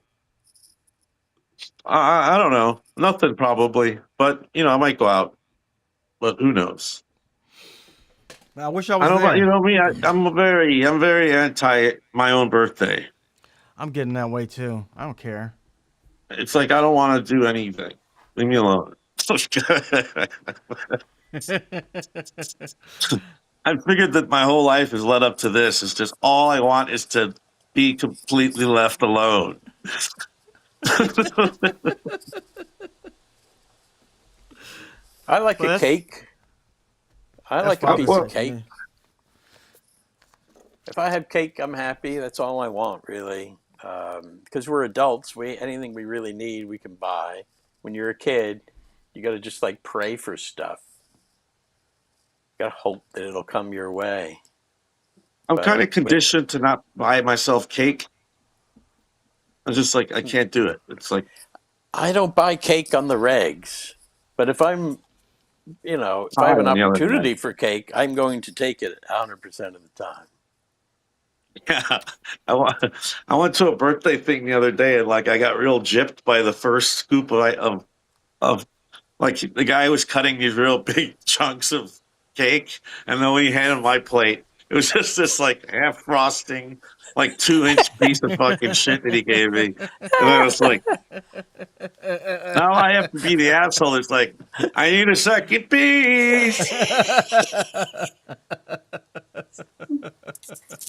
I don't know, nothing probably, but I might go out, but who knows? I wish I I was don't know. there. Me. I'm very anti my own birthday. I'm getting that way too. I don't care. It's like I don't want to do anything. Leave me alone. I figured that my whole life has led up to this. It's just all I want is to be completely left alone. I like Well, a cake. I that's like a five piece of percent for cake. me. If I have cake, I'm happy. That's all I want, really. Because we're adults, anything we really need, we can buy. When you're a kid, you got to just like pray for stuff. You got to hope that it'll come your way. I'm kind But of conditioned to not buy myself cake. I'm just like I can't do it. It's like I don't buy cake on the regs. But if if I have pie an on the other hand. opportunity for cake, I'm going to take it 100% of the time. Yeah, I went to a birthday thing the other day, and like I got real gypped by the first scoop of like the guy was cutting these real big chunks of cake, and then when he handed my plate, it was just this like half frosting, like 2 inch piece of fucking shit that he gave me, and I was like, now I have to be the asshole. It's like I need a second piece,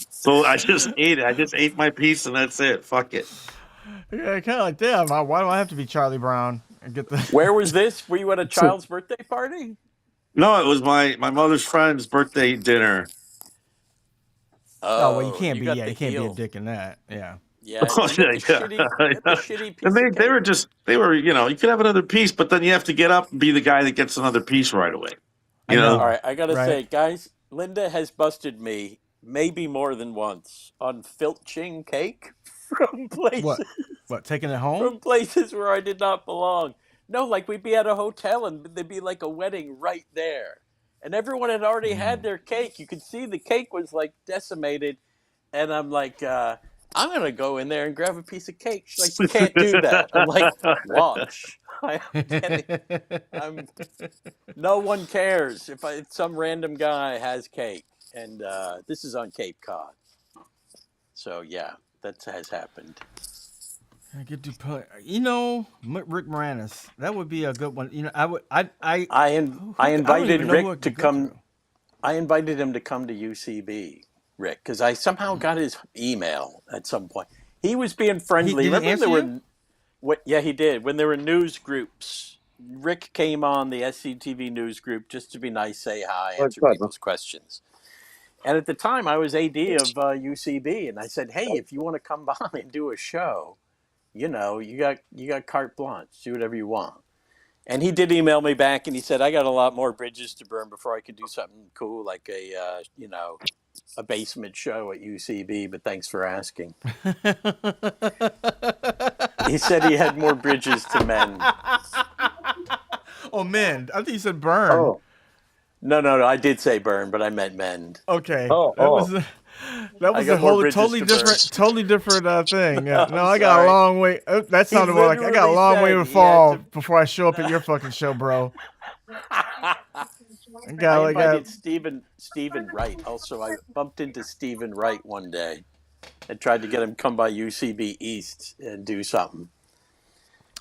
so I just ate it. I just ate my piece, and that's it. Fuck it. Yeah, kind of like damn. Why do I have to be Charlie Brown and get the? Where was this? Were you at a child's birthday party? No, it was my mother's friend's birthday dinner. Oh well, you Oh, can't you be. got Yeah, the you can't be a heel. dick in that. Yeah. Yeah, Oh, you yeah, got the shitty, you got the yeah. shitty And piece of they cake. were you could have another piece, but then you have to get up and be the guy that gets another piece right away. I You know? All know, right, I gotta right? say, guys, Linda has busted me maybe more than once on filching cake from What? places What? Taking it home? from places where I did not belong. No, like we'd be at a hotel and there'd be like a wedding right there, and everyone had already had their cake. You could see the cake was like decimated, and I'm like, I'm gonna go in there and grab a piece of cake. She's like, you can't do that. I'm like, watch. I am getting. I'm. No one cares if some random guy has cake, and this is on Cape Cod. So yeah, that has happened. I get to play. Rick Moranis. That would be a good one. I would. I I don't invited even know who I Rick to could go come. through. I invited him to come to UCB, Rick, because I somehow got his email at some point. He was being friendly. Did he Remember when answer there you? were what? Yeah, he did. When there were news groups, Rick came on the SCTV news group just to be nice, say hi, Oh, answer God, no. people's questions. And at the time, I was AD of UCB, and I said, "Hey, if you want to come by and do a show, you got carte blanche. Do whatever you want." And he did email me back, and he said, "I got a lot more bridges to burn before I could do something cool like a basement show at UCB. But thanks for asking." He said he had more bridges to mend. Oh, man. I think you said burn. Oh, No. I did say burn, but I meant mend. Okay. oh, That was oh. that I was a got more whole bridges to burn. totally different thing. Yeah. No, I'm I got a sorry. long way. That He sounded more like I got a literally long way said to he had fall to. before I show up at your fucking show, bro. I I got like invited Stephen Wright. Also, I bumped into Stephen Wright one day and tried to get him to come by UCB East and do something.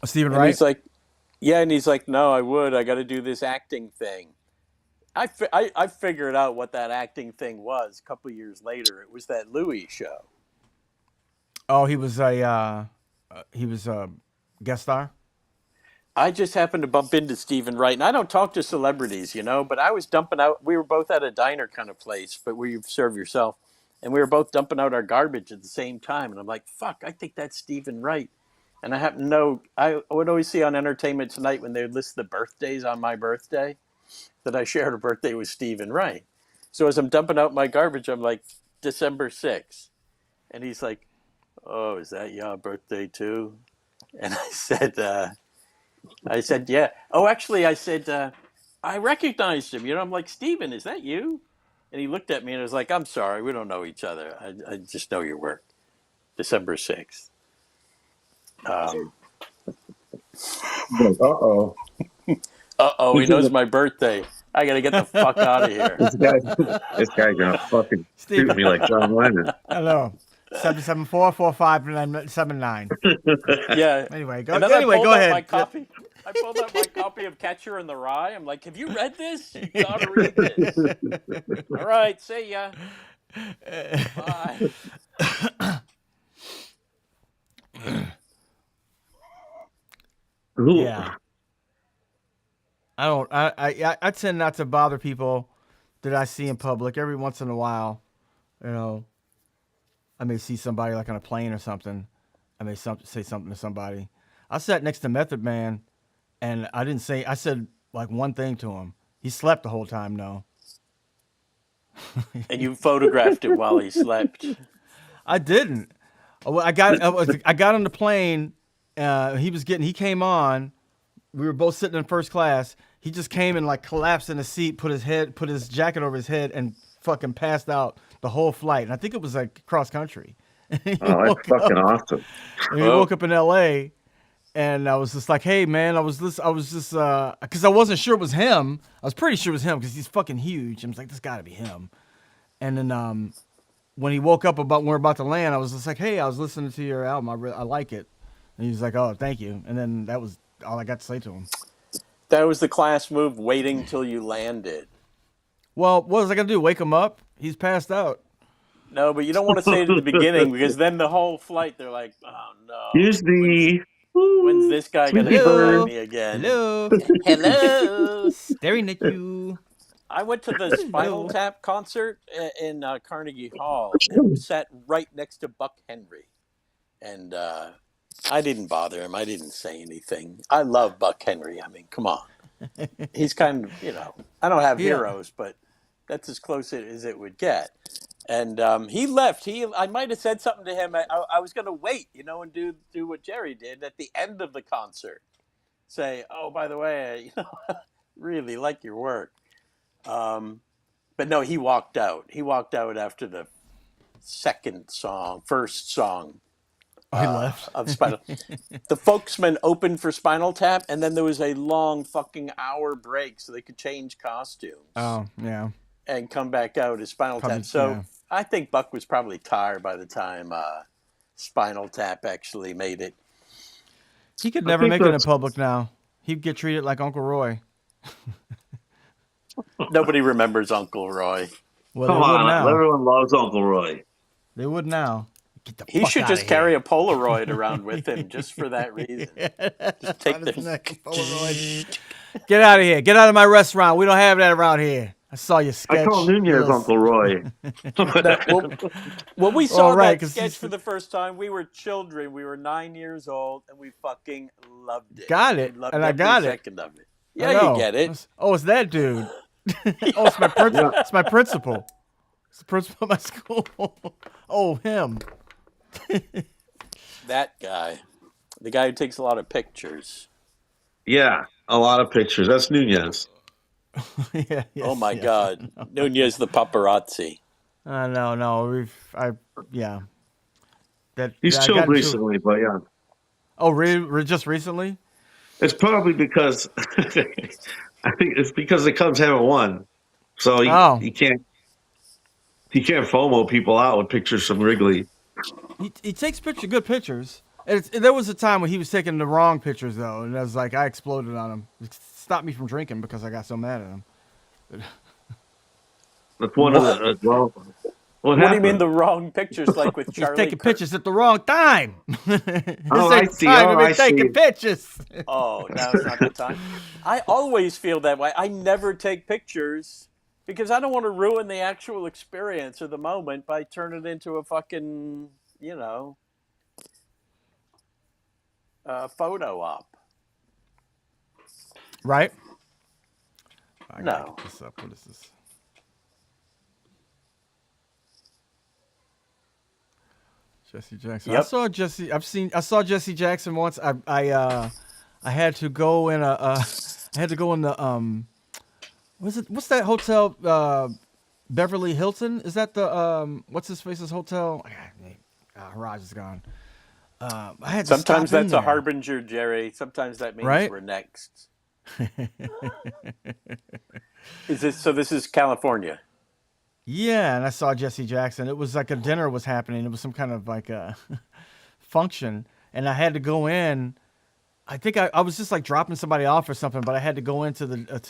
Stephen And Wright. he's like, "Yeah," and he's like, "No, I would. I got to do this acting thing." I figured out what that acting thing was a couple years later. It was that Louis show. Oh, he was a guest star. I just happened to bump into Stephen Wright, and I don't talk to celebrities, but I was dumping out. We were both at a diner kind of place, but where you serve yourself, and we were both dumping out our garbage at the same time. And I'm like, "Fuck, I think that's Stephen Wright." And I happen to know I would always see on Entertainment Tonight when they would list the birthdays on my birthday that I shared a birthday with Stephen Wright. So as I'm dumping out my garbage, I'm like, December 6th. And he's like, "Oh, is that your birthday too?" And I said, "Yeah." Oh, actually, I said, I recognized him. I'm like, "Stephen, is that you?" And he looked at me and was like, "I'm sorry, we don't know each other. I just know your work." December 6th. Um, Uh-oh. He knows my birthday. I got to get the fuck out of here. This guy, this guy's gonna fucking shoot Stephen. me like John Lennon. Hello. 774-459-79. Yeah. Anyway, And then I pulled go out my ahead. copy. I pulled out my copy of Catcher in the Rye. I'm like, "Have you read this? You got to read this." All right. See ya. Bye. Yeah. I don't. I tend not to bother people that I see in public. Every once in a while, I may see somebody like on a plane or something. I may say something to somebody. I sat next to Method Man, and I didn't say. I said like one thing to him. He slept the whole time. No, And you photographed him while he slept. I didn't. I got on the plane. He came on. We were both sitting in first class. He just came and like collapsed in the seat, put his jacket over his head, and fucking passed out the whole flight. And I think it was like cross country. Oh, that's fucking awesome. And he woke up in L.A. And I was just like, "Hey, man, I was just because I wasn't sure it was him. I was pretty sure it was him because he's fucking huge. I was like, this got to be him." And then when he woke up when we were about to land, I was just like, "Hey, I was listening to your album. I like it." And he was like, "Oh, thank you." And then that was all I got to say to him. That was the class move, waiting till you landed. Well, what was I gonna do? Wake him up? He's passed out. No, but you don't want to say it at the beginning because then the whole flight, they're like, "Oh, no. Here's the When's this guy going to Tweety join Hello, bird. me again?" hello, Hello. staring at you. I went to the Spinal Hello. Tap concert in Carnegie Hall and sat right next to Buck Henry. And I didn't bother him. I didn't say anything. I love Buck Henry. I mean, come on. He's kind of, I don't have Yeah. heroes, but that's as close as it would get. And he left. I might have said something to him. I was going to wait, and do what Jerry did at the end of the concert. Say, "Oh, by the way, really like your work." But no, he walked out. He walked out after the first song Oh, he left. of Spinal. The Folksmen opened for Spinal Tap, and then there was a long fucking hour break so they could change costumes Oh, yeah. and come back out as Spinal Probably, Tap. So yeah. I think Buck was probably tired by the time Spinal Tap actually made it. He could I never think make it in that's- public now. He'd get treated like Uncle Roy. Nobody remembers Uncle Roy. Well, they Come would on, now. everyone loves Uncle Roy. They would now. Get the He fuck should out of just carry here. a Polaroid around with him just for that reason. Just Around take his neck, a the. Polaroid. Get out of here. Get out of my restaurant. We don't have that around here. I saw your I call sketch. Nunez Uncle Roy. No, well, when we Oh, saw right, that because sketch he's for the first time, we were children. We were 9 years old, and we fucking loved it. got We it, loved and I every got it. second of it. I Yeah, you know. get it. Oh, it's that dude. Oh, Yeah. it's my principal. It's the principal of my school. Oh, him. That guy, the guy who takes a lot of pictures. Yeah, a lot of pictures. That's Nunez. Yeah, Oh yes, my yes. God, Nunez the paparazzi. No. Yeah. He's I chilled got into. recently, but yeah. Oh, just recently? It's probably because I think it's because the Cubs haven't won. So Oh, he can't FOMO people out with pictures from Wrigley. he takes good pictures. There was a time when he was taking the wrong pictures though, and I was like, I exploded on him. It stopped me from drinking because I got so mad at him. That's one of What? the well, what What do you mean happened? the wrong pictures? Like with He's Charlie taking Kirk? pictures at the wrong time. This Oh, I ain't the see. time to Oh, be I taking see. pictures. Oh, now it's not the time. I always feel that way. I never take pictures because I don't want to ruin the actual experience of the moment by turning it into a fucking, you know, photo op. Right? I gotta get No. this up. What is this? Jesse Jackson. Yep. I saw Jesse Jackson once. I had to go in I had to go in the what's that hotel Beverly Hilton? Is that the what's his face's hotel? Raj is gone. I had to Sometimes stop in that's a there. harbinger, Jerry. Sometimes that means Right? we're next. Is this so? This is California. Yeah, and I saw Jesse Jackson. It was like a dinner was happening. It was some kind of like a function, and I had to go in. I think I was just like dropping somebody off or something, but I had to go into the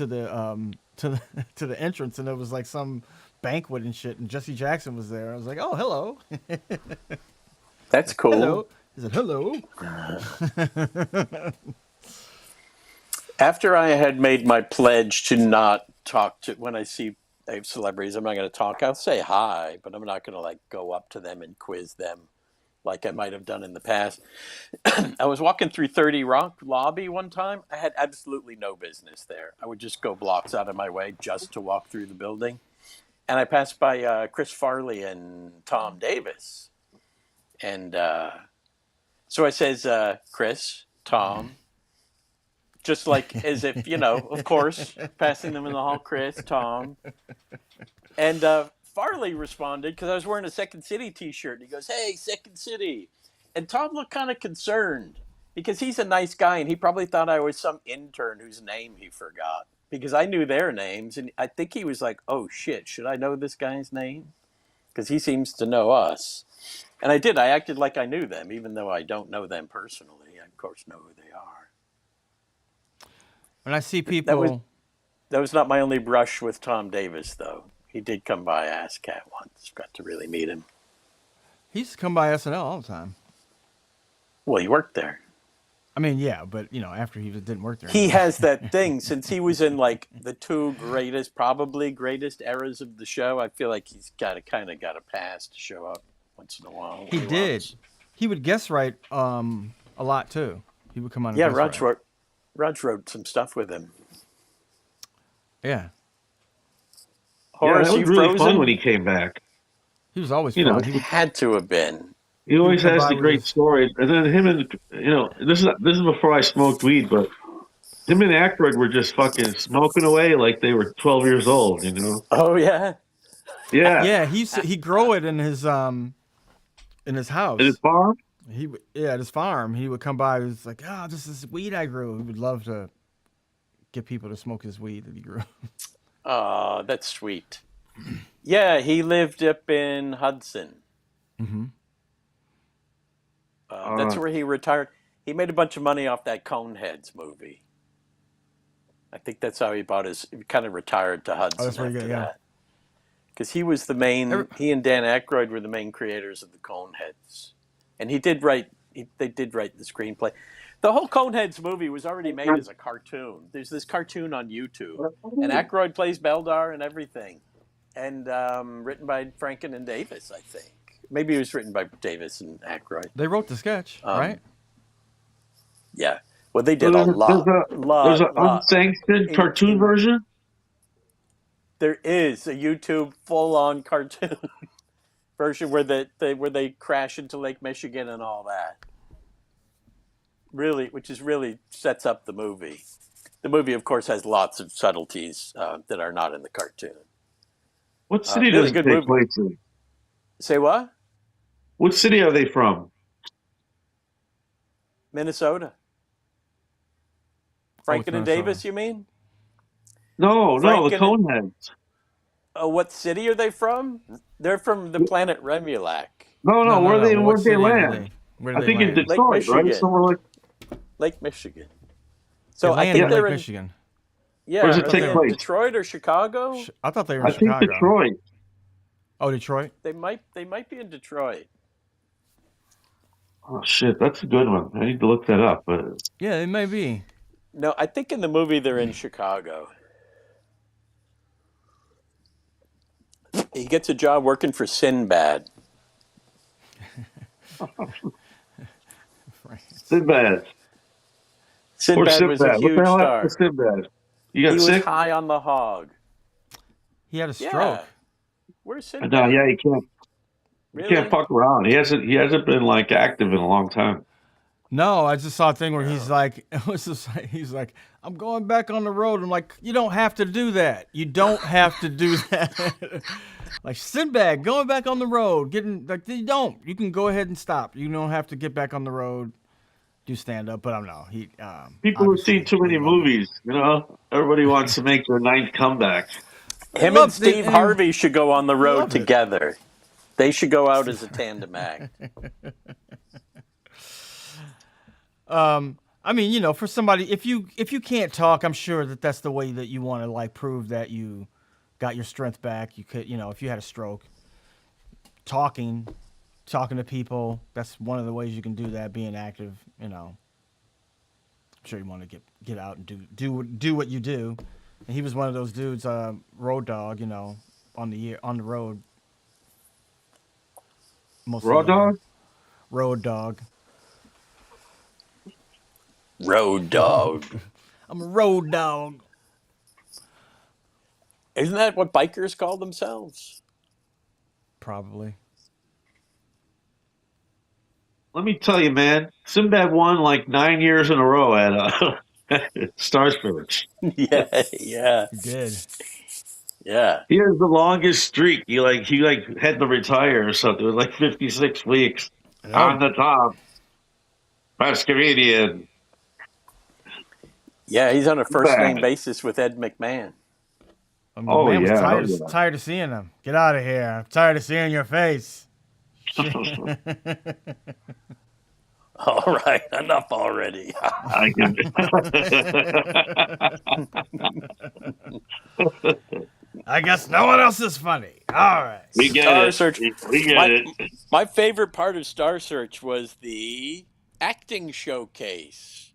to the entrance, and it was like some banquet and shit. And Jesse Jackson was there. I was like, oh, hello, That's cool. hello. He said, hello. After I had made my pledge to not talk to when I see celebrities, I'm not going to talk. I'll say hi, but I'm not going to like go up to them and quiz them like I might have done in the past. I was walking through 30 Rock lobby one time. I had absolutely no business there. I would just go blocks out of my way just to walk through the building. And I passed by Chris Farley and Tom Davis. And so I says, Chris, Tom, just like as if, of course, passing them in the hall, Chris, Tom. And Farley responded because I was wearing a Second City t-shirt. And he goes, hey, Second City. And Tom looked kind of concerned because he's a nice guy and he probably thought I was some intern whose name he forgot because I knew their names. And I think he was like, oh, shit, should I know this guy's name? Because he seems to know us. And I did. I acted like I knew them, even though I don't know them personally. I, of course, know who they are. When I see That was people, that was not my only brush with Tom Davis, though. He did come by ASCAT once. Got to really meet him. he used to come by SNL all the time. Well, he worked there. I mean, yeah, but after he didn't work there He anymore. has that thing since he was in like the two greatest, probably greatest eras of the show. I feel like he's got to kind of got a pass to show up once in a while. He when did. wants. He would guest write a lot too. He would come on and Yeah, guest write. Raj wrote some stuff with him. Yeah, Yeah, that Horace, was you really fun when frozen? he came back. he was always You know, fun. Had to have been. he He would always come has by the with great his. stories. And then him and this is before I smoked weed, but him and Aykroyd were just fucking smoking away like they were 12 years old. Oh yeah. Yeah, Yeah, he grow it in his at his house. farm. At his farm. He would come by. He was like, "Oh, this is weed I grew." He would love to get people to smoke his weed that he grew. Oh, that's sweet. Yeah, he lived up in Hudson. hmm That's Uh, where he retired. He made a bunch of money off that Coneheads movie. I think that's how he bought his. He kind of retired to Oh, that's Hudson where you after get, yeah. that, because he was the main. Every, He and Dan Aykroyd were the main creators of the Coneheads, and he did write. They did write the screenplay. The whole Coneheads movie was already made as a cartoon. There's this cartoon on YouTube, and Aykroyd plays Beldar and everything, and written by Franken and Davis, I think. Maybe it was written by Davis and Aykroyd. they wrote the sketch, right? Yeah. Well, they So did a there's an lot. unsanctioned cartoon In version. There is a YouTube full-on cartoon version where they crash into Lake Michigan and all that. Really, which is really sets up the movie. The movie, of course, has lots of subtleties that are not in the cartoon. What city does Really it good take movie. place in? Say what? What city are they from? Minnesota. Oh, it's Franken and Minnesota. Davis, you mean? No, the Franken and Coneheads. what city are they from? They're from the planet Remulac, No, No, no, no. Well, what where'd they city did land? they? Where I did they think in land? Lake Detroit, right? Michigan. Somewhere like. Lake Michigan. They So I landed think in they're Lake in. Michigan. Yeah, Where does are it they take in place? Detroit or Chicago? I thought they were I in think Chicago. Detroit. Oh, Detroit. They might be in Detroit. Oh shit, that's a good one. I need to look that up. But Yeah, it may be. No, I think in the movie they're in Chicago. He gets a job working for Sinbad. Sinbad or Sinbad was a Sinbad. What the huge hell happened to star. Sinbad? You He got was sick? high on the hog. He had a Yeah. stroke. Where's No, Sinbad? yeah, you can't. You can't Really? fuck around. He hasn't been like active in a long time. No, I just saw a thing where he's No. like, it was just like, he's like, I'm going back on the road. I'm like, you don't have to do that. You don't have to do that. Like Sinbad going back on the road, getting like you don't. You can go ahead and stop. You don't have to get back on the road, do stand up. But I don't know. He People have obviously seen too he many loved it. movies. Everybody wants to make their ninth comeback. They Him and loved it, Steve Harvey should go on the they road love it. together. They should go out as a tandem act. I mean, for somebody, if you can't talk, I'm sure that's the way that you want to like prove that you got your strength back. You could, if you had a stroke, talking to people, that's one of the ways you can do that. Being active, I'm sure you want to get out and do what you do. And he was one of those dudes, road dog, on the road. Most Raw of the year. dog? Road dog. Road dog. I'm a road dog. Isn't that what bikers call themselves? Probably. Let me tell you, man. Sinbad won like 9 years in a row at Star Search. Yeah, yeah, He did. yeah. He has the longest streak. He had to retire or something. It was like 56 weeks on the top. Best comedian. Yeah, he's on a first name Bad. basis with Ed McMahon. I mean, Oh, man was yeah, tired, oh, yeah. tired of seeing him. Get out of here. I'm tired of seeing your face. All right, enough already. I can. I guess no one else is funny. All right. We get Star it. Search. We get My, it. my favorite part of Star Search was the acting showcase.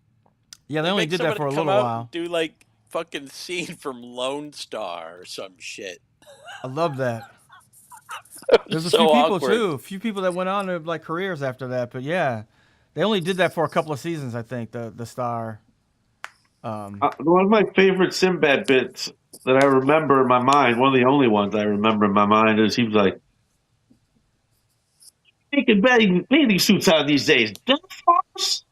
Yeah, they only Make did that somebody for a come little out while. and do like fucking scene from Lone Star or some shit. I love that. There's a So few people awkward. too. A few people that went on to like careers after that. But yeah, they only did that for a couple of seasons. I think the star. One of my favorite Sinbad bits that I remember in my mind, one of the only ones I remember in my mind, is he was like, making bathing suits out of these days. Death Force?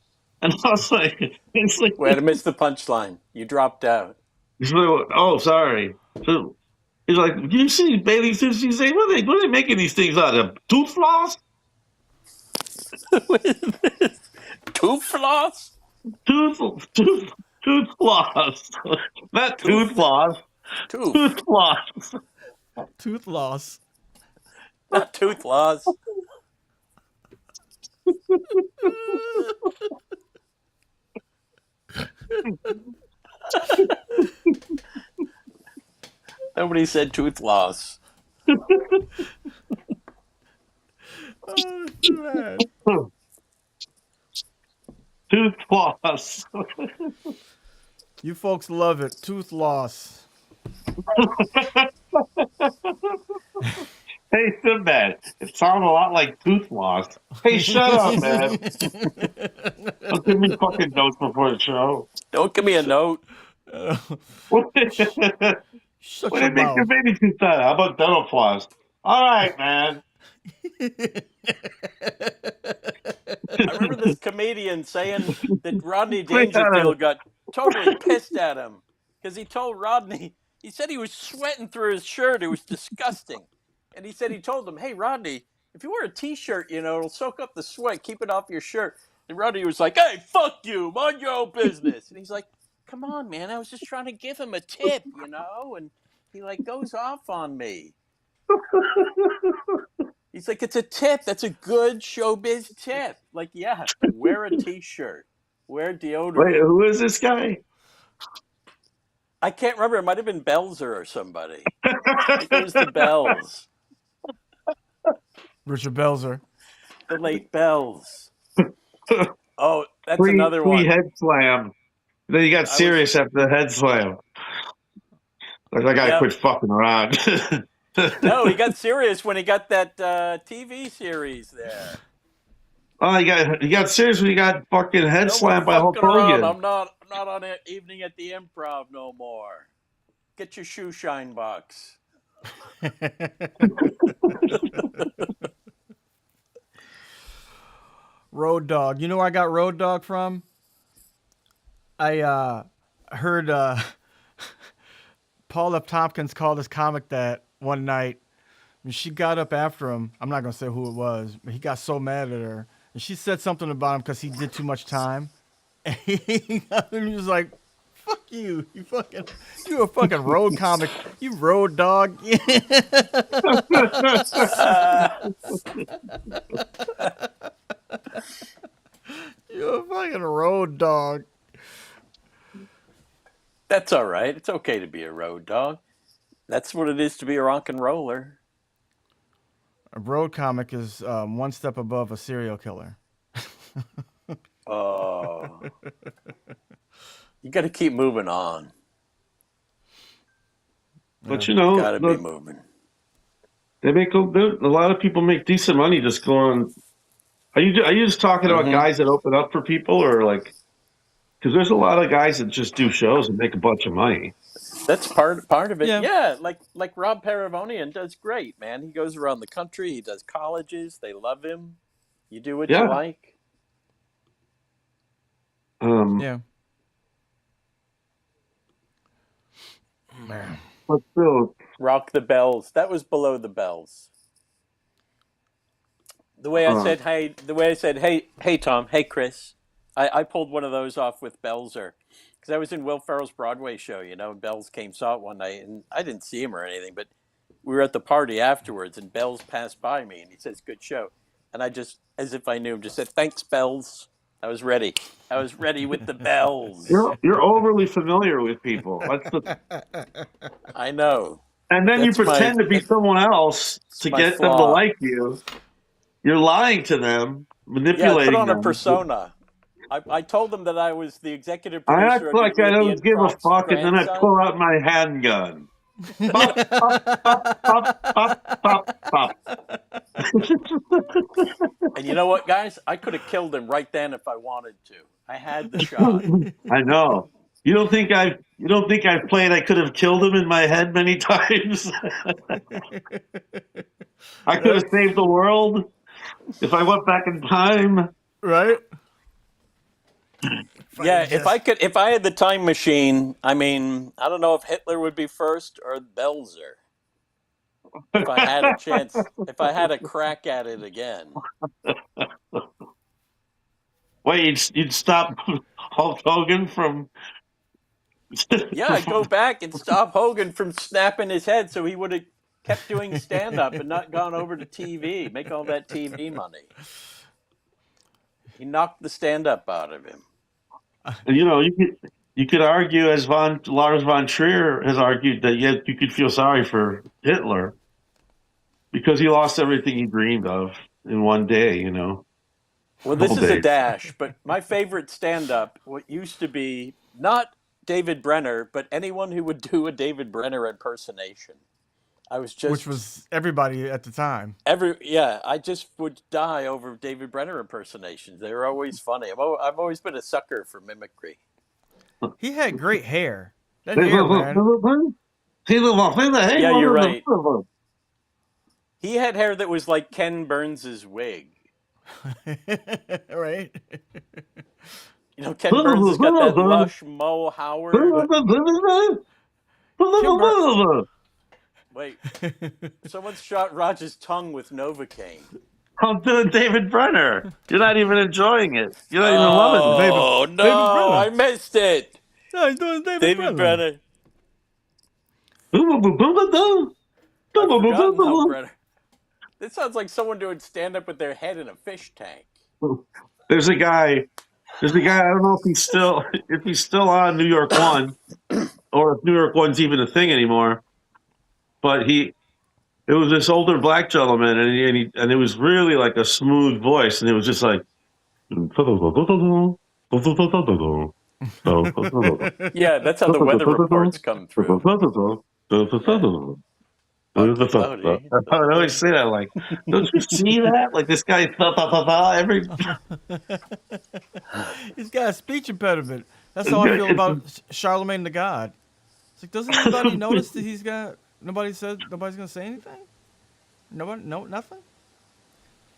And I was like, it's like, We had to miss the punchline. You dropped out. he's like, oh, sorry. So he's like, do you see bathing suits these days? What are they making these things out of? Tooth floss? Tooth floss? Tooth floss. Not tooth floss. Tooth. Tooth floss. Tooth loss. Not tooth loss. Nobody said tooth loss. Oh, man. Tooth loss. You folks love it. Tooth loss. Hey, Sinbad. It sounded a lot like tooth loss. Hey, shut up, man. Don't give me fucking notes before the show. Don't give me a note. What Shut your did make your mouth. baby tooth out? How about dental floss? All right, man. I remember this comedian saying that Rodney Wait, Dangerfield got totally pissed at him because he told Rodney, he said he was sweating through his shirt. It was disgusting. And he said he told him, hey, Rodney, if you wear a T-shirt, it'll soak up the sweat. Keep it off your shirt. And Rodney was like, hey, fuck you. Mind your own business. And he's like, come on, man. I was just trying to give him a tip, And he goes off on me. He's like, it's a tip. That's a good showbiz tip. Yeah, wear a T-shirt. Wear deodorant. Wait, who is this guy? I can't remember. It might have been Belzer or somebody. I think it was the Bells. Richard Belzer. The late Bells. Oh, that's Free another one. head slam. Then you got serious after the head slam. Like, I gotta quit fucking around. No, he got serious when he got that TV series there. Oh, he got serious when he got fucking head slammed by Hulk Hogan. I'm not on an evening at the Improv no more. Get your shoe shine box. Road Dog. You know where I got Road Dog from? I heard Paula Tompkins called this comic that one night. And she got up after him. I'm not going to say who it was, but he got so mad at her. And she said something about him because he did too much time. And he was like, fuck you. You a fucking road comic. You road dog. You a fucking road dog. That's all right. It's okay to be a road dog. That's what it is to be a rock and roller. A road comic is one step above a serial killer. Oh. You got to keep moving on. But be moving. They make a lot of people make decent money just going. Are you just talking about guys that open up for people, or because there's a lot of guys that just do shows and make a bunch of money. That's part of it. Yeah, like Rob Paravonian does great, man. He goes around the country. He does colleges. They love him. You do what you like. Yeah. Man. But still, Rock the Bells. That was below the bells. The way I said, hey, Tom, hey, Chris. I pulled one of those off with Belzer. Because I was in Will Ferrell's Broadway show, and Bells saw it one night, and I didn't see him or anything, but we were at the party afterwards, and Bells passed by me, and he says, good show. And I just, as if I knew him, just said, thanks, Bells. I was ready. I was ready with the bells. You're overly familiar with people. I know. And then you pretend to be someone else to get them to like you. You're lying to them, manipulating them. I put on a persona. I told them that I was the executive producer. I act like I don't give a fuck, and then I pull out my handgun. Pop, pop, pop, pop, pop, pop. And you know what, guys? I could have killed him right then if I wanted to. I had the shot. I know. You don't think I've played I could have killed him in my head many times? I could have saved the world if I went back in time. Right? Yeah, if I had the time machine, I don't know if Hitler would be first or Belzer. If I had a chance, if I had a crack at it again. Wait, you'd stop Hulk Hogan from... Yeah, I'd go back and stop Hogan from snapping his head so he would have kept doing stand-up and not gone over to TV, make all that TV money. He knocked the stand-up out of him. You You could argue, as Lars von Trier has argued, that you could feel sorry for Hitler because he lost everything he dreamed of in one day. Well, this Couple is a days. dash, but my favorite stand-up, what used to be not David Brenner, but anyone who would do a David Brenner impersonation. I was which just was everybody at the time. I just would die over David Brenner impersonations. They were always funny. I've always been a sucker for mimicry. He had great hair. That Hey, hair, man. Yeah, you're right. He had hair that was like Ken Burns's wig. Right? You know, Ken Burns has got that lush Mo Howard. But Kim Bur- Wait, someone shot Roger's tongue with Novocaine. I'm doing David Brenner. You're not even enjoying it. You're not even loving it. Oh David no, Brenner. I missed it. No, he's doing David David Brenner. Brenner. I've forgotten how Brenner. This sounds like someone doing stand up with their head in a fish tank. There's a guy. There's a guy. I don't know if he's still on New York One, or if New York One's even a thing anymore. But it was this older black gentleman, and it was really like a smooth voice, and it was just like. Yeah, that's how the weather reports come through. Bucky Bodie. I would always say that, like, don't you see that? Like this guy, every. He's got a speech impediment. That's how I feel about Charlemagne the God. It's like, doesn't anybody notice that he's got? Nobody's gonna say anything. Nobody, no, nothing.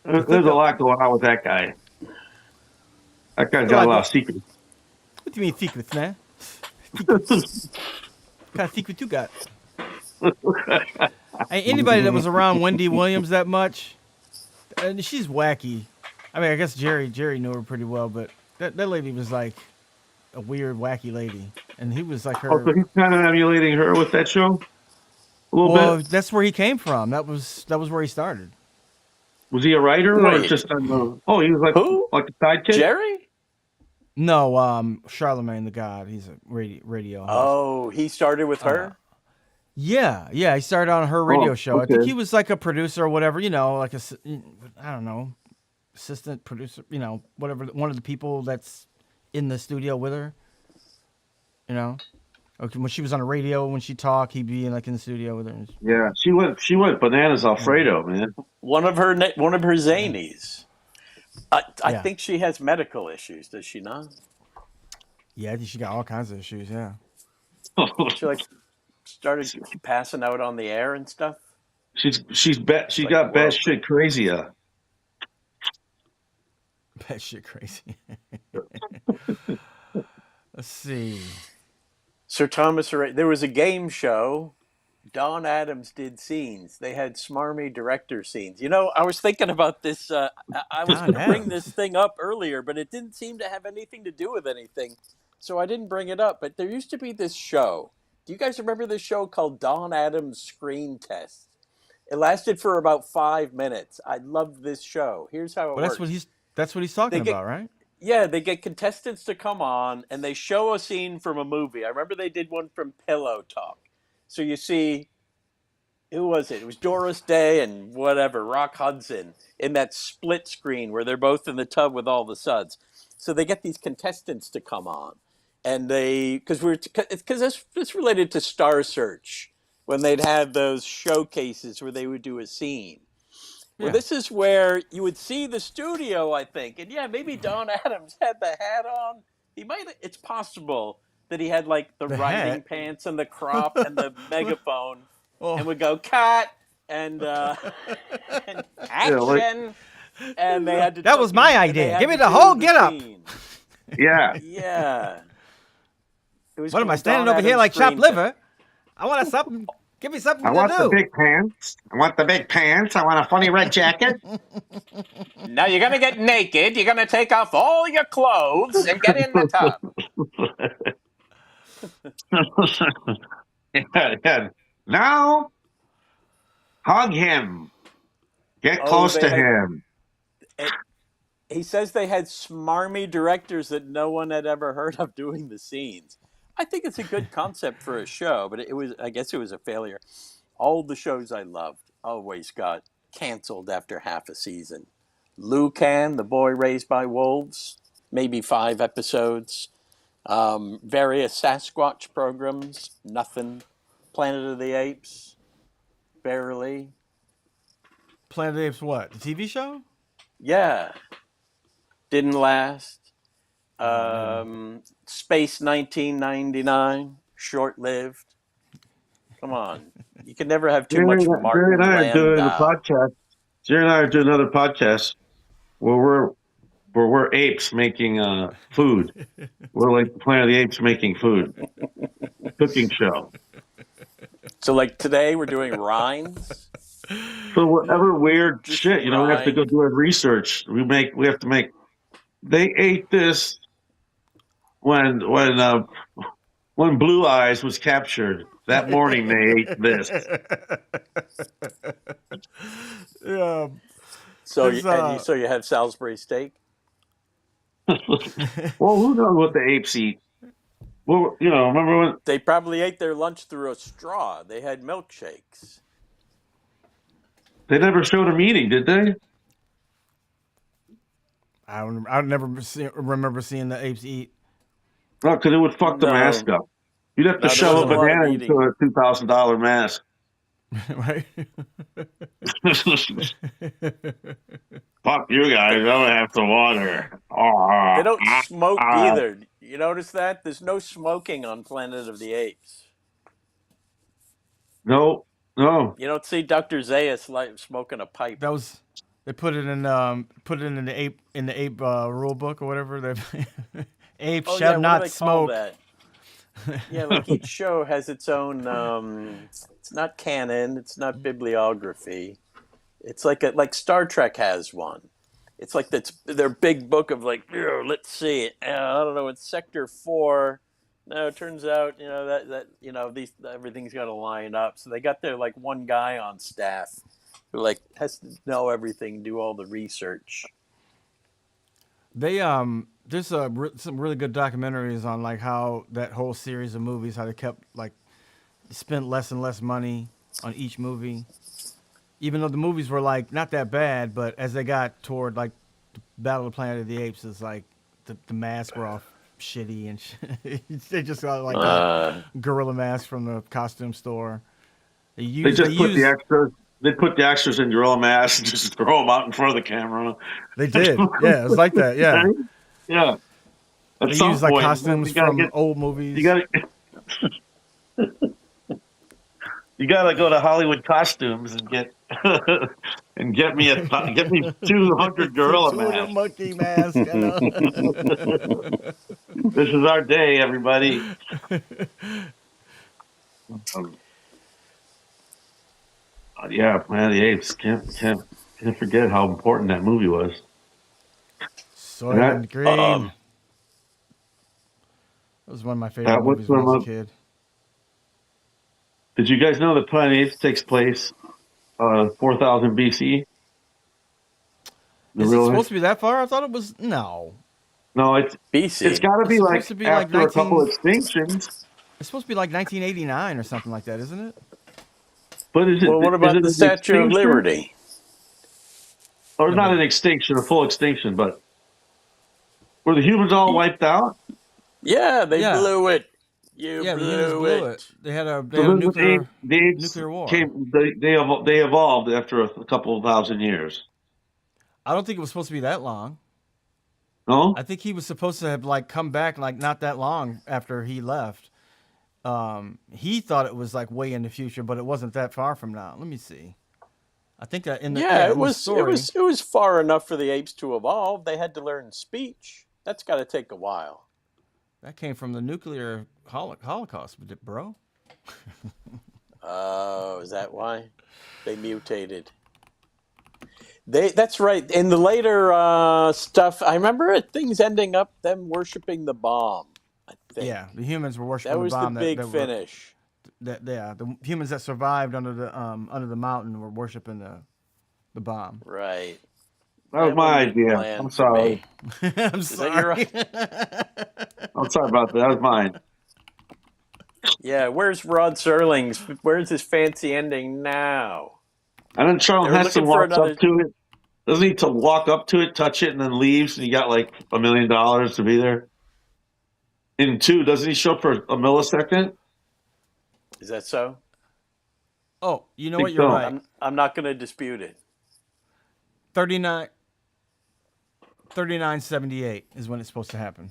There's a lot going on with that guy. That guy's got a lot of secrets. What do you mean secrets, man? Secrets. What kind of secret you got? Hey, anybody that was around Wendy Williams that much, and she's wacky. I mean, I guess Jerry knew her pretty well, but that lady was like a weird, wacky lady, and he was like her. Oh, so he's kind of emulating her with that show. A little bit. That's where he came from. That was where he started. Was he a writer or just on the? Oh, he was like Who? Like a sidekick. Jerry? No, Charlemagne the God. He's a radio host. Oh, he started with her? Yeah, he started on her radio show. Okay. I think he was like a producer or whatever, like I don't know, assistant producer, whatever, one of the people that's in the studio with her, Okay, when she was on the radio, when she talked, he'd be in the studio with her. Yeah, she went bananas Alfredo, man. One of her zanies. I think she has medical issues, does she not? Yeah, I think she got all kinds of issues, yeah. She started passing out on the air and stuff. She got bad shit crazy. Bad shit crazy. Let's see. Sir Thomas Horatio. There was a game show. Don Adams did scenes. They had smarmy director scenes. I was thinking about this. I was going to bring this thing up earlier, but it didn't seem to have anything to do with anything, so I didn't bring it up. But there used to be this show. Do you guys remember this show called Don Adams Screen Test? It lasted for about 5 minutes. I loved this show. Here's how it works. That's what he's talking about, right? Yeah, they get contestants to come on, and they show a scene from a movie. I remember they did one from Pillow Talk. So you see, who was it? It was Doris Day and whatever, Rock Hudson, in that split screen where they're both in the tub with all the suds. So they get these contestants to come on, and because it's related to Star Search, when they'd have those showcases where they would do a scene. Well, this is where you would see the studio, I think. And yeah, maybe Don Adams had the hat on. It's possible that he had the riding pants and the crop and the megaphone and would go, cut, and action. And they had to. That was my idea. Give me the whole get up. Yeah. Yeah. What am I standing over here like chopped liver? I want something. Give me something to do. I want the big pants. I want a funny red jacket. Now you're going to get naked. You're going to take off all your clothes and get in the tub. Yeah. Now, hug him. Get close to him. He says they had smarmy directors that no one had ever heard of doing the scenes. I think it's a good concept for a show, but I guess it was a failure. All the shows I loved always got canceled after half a season. Lucan, The Boy Raised by Wolves, maybe 5 episodes. Various Sasquatch programs, nothing. Planet of the Apes, barely. Planet of the Apes, what? The TV show? Yeah, didn't last. Oh man. Space 1999, short lived. Come on. You can never have too much Jerry and Martin I are doing a Landau. podcast. Jerry and I are doing another podcast where we're apes making food. We're like the Planet of the Apes making food, cooking show. So, like today, we're doing rinds. So whatever weird Just shit, we have to go rind. do our research. We have to make. They ate this when Blue Eyes was captured. That morning they ate this. Yeah. So, There's so you have Salisbury steak. Well, who knows what the apes eat? Well, remember when They probably ate their lunch through a straw. They had milkshakes. they never showed them eating, did they? I remember seeing the apes eat. No, because it would fuck the mask No, up. You'd have to no, there shove a wasn't a lot of banana into eating. a $2,000 mask. Right. Fuck you guys! I'm gonna have to water. They don't smoke either. You notice that? There's no smoking on Planet of the Apes. No, no. You don't see Dr. Zaius smoking a pipe. That was they put it in the ape rule book or whatever. They apes Oh shall yeah, what do not they call smoke. that? Yeah, like each show has its own. It's not canon. It's not bibliography. It's like Star Trek has one. It's like that's their big book of like, let's see it. I don't know. It's Sector 4. No, it turns out that these everything's got to line up. So they got their like one guy on staff who like has to know everything, do all the research. They there's some really good documentaries on like how that whole series of movies, how they kept like spent less and less money on each movie, even though the movies were like not that bad, but as they got toward like the Battle of the Planet of the Apes, it's like the masks were all shitty and they just got like Uh, gorilla mask from the costume store. They They use they just put the use extras. They put the extras in gorilla masks and just throw them out in front of the camera. they did. Yeah, it was like that. Yeah. Yeah. At They some use like point, costumes from old movies. you gotta you gotta go to Hollywood Costumes and get get me 200 gorilla Two of the masks. monkey mask. I know. This is our day, everybody. Um, yeah, Planet of the Apes. Can't forget how important that movie was. And Soylent Green. um, That was one of my favorite that was movies when I from was a a, kid. Did you guys know that Planet of the Apes takes place 4000 BC? The Is it real supposed to be that far? I thought it was no. No, it's BC. got to It's be supposed like to be like after a couple 19. of extinctions. It's supposed to be like 1989 or something like that, isn't it? But Well, what is about it the an Statue of extinction? Liberty? Or No, not but an extinction, a full extinction, but were the humans all wiped out? Yeah, they yeah, blew it. You yeah. The humans blew blew it. it. They So had a then the apes nuclear war. came. They evolved after a couple of thousand years. I don't think it was supposed to be that long. No, I think he was supposed to have like come back like not that long after he left. He thought it was like way in the future, but it wasn't that far from now. Let me see. I think that Yeah, it in the was it story was it was far enough for the apes to evolve. They had to learn speech. That's got to take a while. that came from the nuclear holocaust, bro. Oh, is that why they mutated? That's right. In the later stuff, I remember things ending up them worshiping the bomb. I think Yeah, the humans were that worshiping the was the bomb big finish. the humans that survived under the mountain were worshiping the bomb. Right. that was That my one didn't idea. land I'm for me. sorry. I'm Is that your? sorry. I'm sorry about that. That was mine. Yeah, where's Rod Serling's? Where's his fancy ending now? And then They Charlton were Heston looking for walks up another. to it. Doesn't he to walk up to it, touch it, and then leaves, and he got like $1 million to be there? In two, doesn't he show up for a millisecond? Is that so? Oh, you know Think what? You're so. right. I'm not going to dispute it. 39, 3978 is when it's supposed to happen.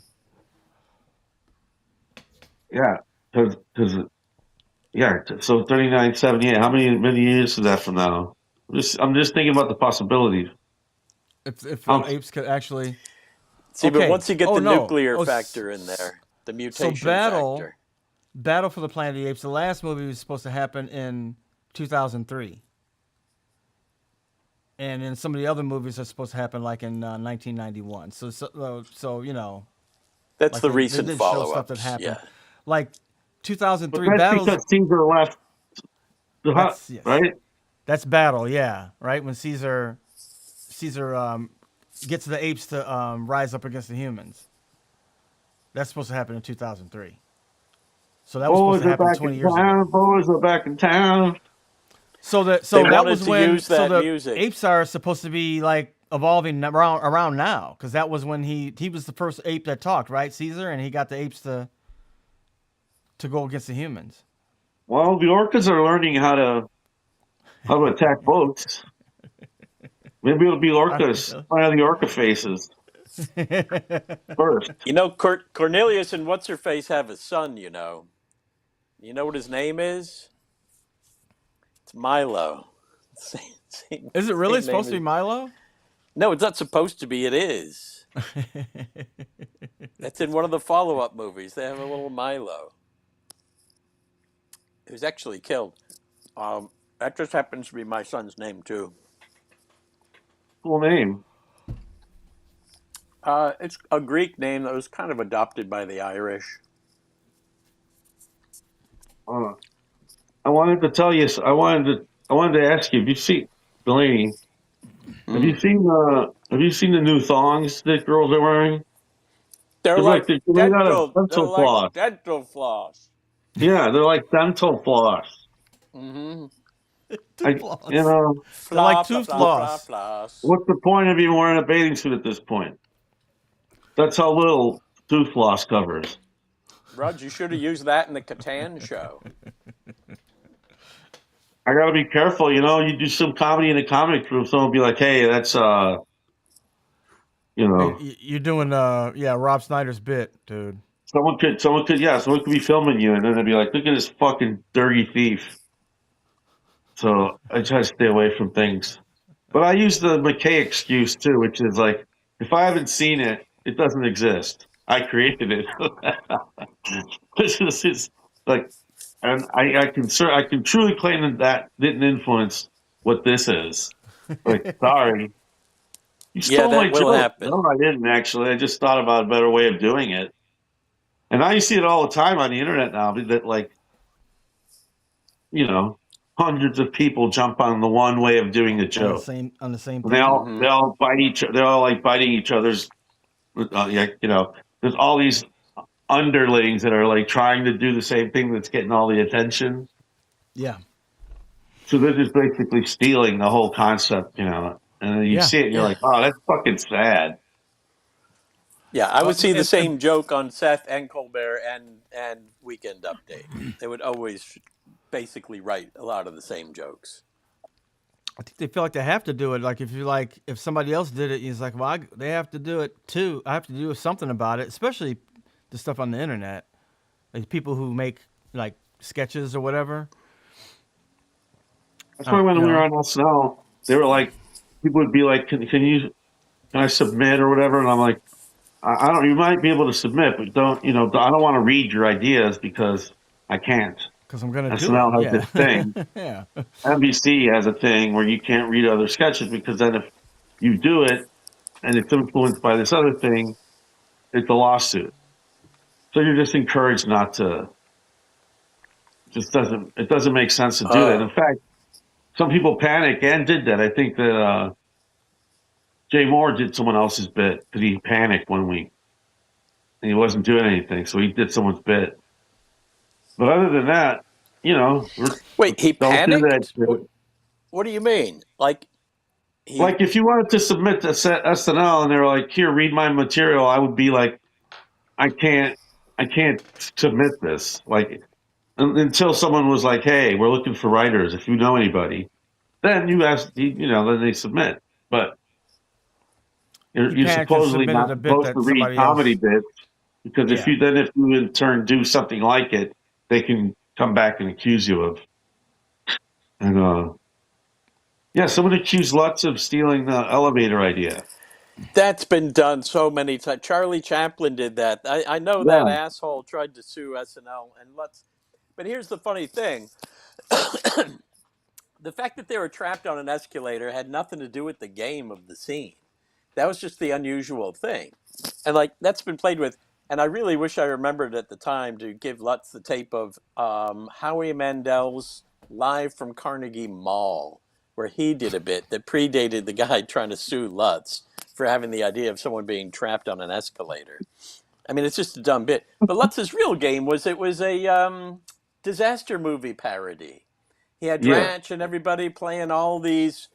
Yeah, because yeah. So 3978. How many years is that from now? I'm just thinking about the possibilities. If How, apes could actually. See, but Okay. once you get Oh the no. nuclear Oh, factor in there, the so mutation factor. Battle for the Planet of the Apes. The last movie was supposed to happen in 2003, and then some of the other movies are supposed to happen like in 1991. So you know, That's like the they recent did show stuff that follow-ups. happened, Yeah. like but 2003 that's battles. because Caesar left the hut, That's yes. right? That's Battle. Yeah, right when Caesar gets the apes to rise up against the humans. That's supposed to happen in 2003. So that was supposed Boys to are happen back 20 in years ago. town. Boys are back in town. They That wanted was to when use that the music. apes are supposed to be like evolving around now because that was when he was the first ape that talked, right, Caesar, and he got the apes to go against the humans. Well, the orcas are learning how to attack boats. Maybe it'll be Are they orcas. really? Fire the orca faces first. You know, Cornelius and what's her face have a son. You know. You know what his name is? It's Milo. Is it really Same supposed name to be as. Milo? No, it's not supposed to be. It is. That's in one of the follow-up movies. They have a little Milo who's actually killed. That just happens to be my son's name too. Cool name. It's a Greek name that was kind of adopted by the Irish. Uh, I wanted to tell you. I wanted to ask you. Have you seen Delaney? Mm. Have you seen the new thongs that girls are wearing? They're like They're made out of They're dental like floss. dental floss. Yeah, they're like dental floss. Mm-hmm. Tooth You floss. know, They're like Fla fla tooth fla fla floss. floss. what's the point of even wearing a bathing suit at this point? That's how little tooth floss covers. Rod, you should have used that in the Catan show. I got to be careful. You do some comedy in a comic group, someone will be like, "Hey, that's you Hey, know, you're doing yeah Rob Snyder's bit, dude. someone could be filming you, and then they'd be like, look at this fucking dirty thief." So I try to stay away from things. But I use the McKay excuse too, which is like, if I haven't seen it, it doesn't exist. I created it. It's like, and I can truly claim that didn't influence what this is. Like, sorry, you Yeah, stole my that will joke. No, happen. I didn't actually. I just thought about a better way of doing it. And I see it all the time on the internet now. That like, you know, hundreds of people jump on the one way of doing a joke. On the same And they thing. all Hmm. they all bite each. They're all like biting each other's. Yeah, there's all these underlings that are like trying to do the same thing that's getting all the attention. Yeah, So they're just basically stealing the whole concept, And then you yeah, see it, and you're yeah. like, "Oh, that's fucking sad." Yeah, I would see the And same joke on Seth and Colbert and Weekend Update. They would always basically write a lot of the same jokes. I think they feel like they have to do it. Like if somebody else did it, he's like, well, they have to do it too. I have to do something about it, especially the stuff on the internet, like people who make like sketches or whatever. That's why You when we were know, on SNL, they were like, people would be like, can I submit or whatever?" And I'm like, I don't. You might be able to submit, but don't. I don't want to read your ideas because I can't. because I'm gonna do it. SNL has Yeah, this thing. yeah, NBC has a thing where you can't read other sketches because then if you do it and it's influenced by this other thing, it's a lawsuit. So you're just encouraged not to. It doesn't make sense to do that. In Oh, fact, some people panic and did that. I think that Jay Moore did someone else's bit because he panicked one week and he wasn't doing anything, so he did someone's bit. But other than that, Wait, he don't do that panicked? shit. What do you mean? Like he? Like if you wanted to submit to SNL and they're like, "Here, read my material," I would be like, "I can't, I can't submit this." Like until someone was like, "Hey, we're looking for writers. If you know anybody," then you ask, then they submit. But He you're panicked and supposedly submitted not a bit supposed to that read somebody comedy else. bits because Yeah. if you in turn do something like it, they can come back and accuse you of. And yeah, someone accused Lutz of stealing the elevator idea. That's been done so many times. Charlie Chaplin did that. I know that Yeah, asshole tried to sue SNL, and let's. But here's the funny thing: the fact that they were trapped on an escalator had nothing to do with the game of the scene. That was just the unusual thing. And like that's been played with. And I really wish I remembered at the time to give Lutz the tape of Howie Mandel's Live from Carnegie Mall, where he did a bit that predated the guy trying to sue Lutz for having the idea of someone being trapped on an escalator. I mean, it's just a dumb bit. But Lutz's real game was it was a disaster movie parody. He had yeah. Dratch and everybody playing all these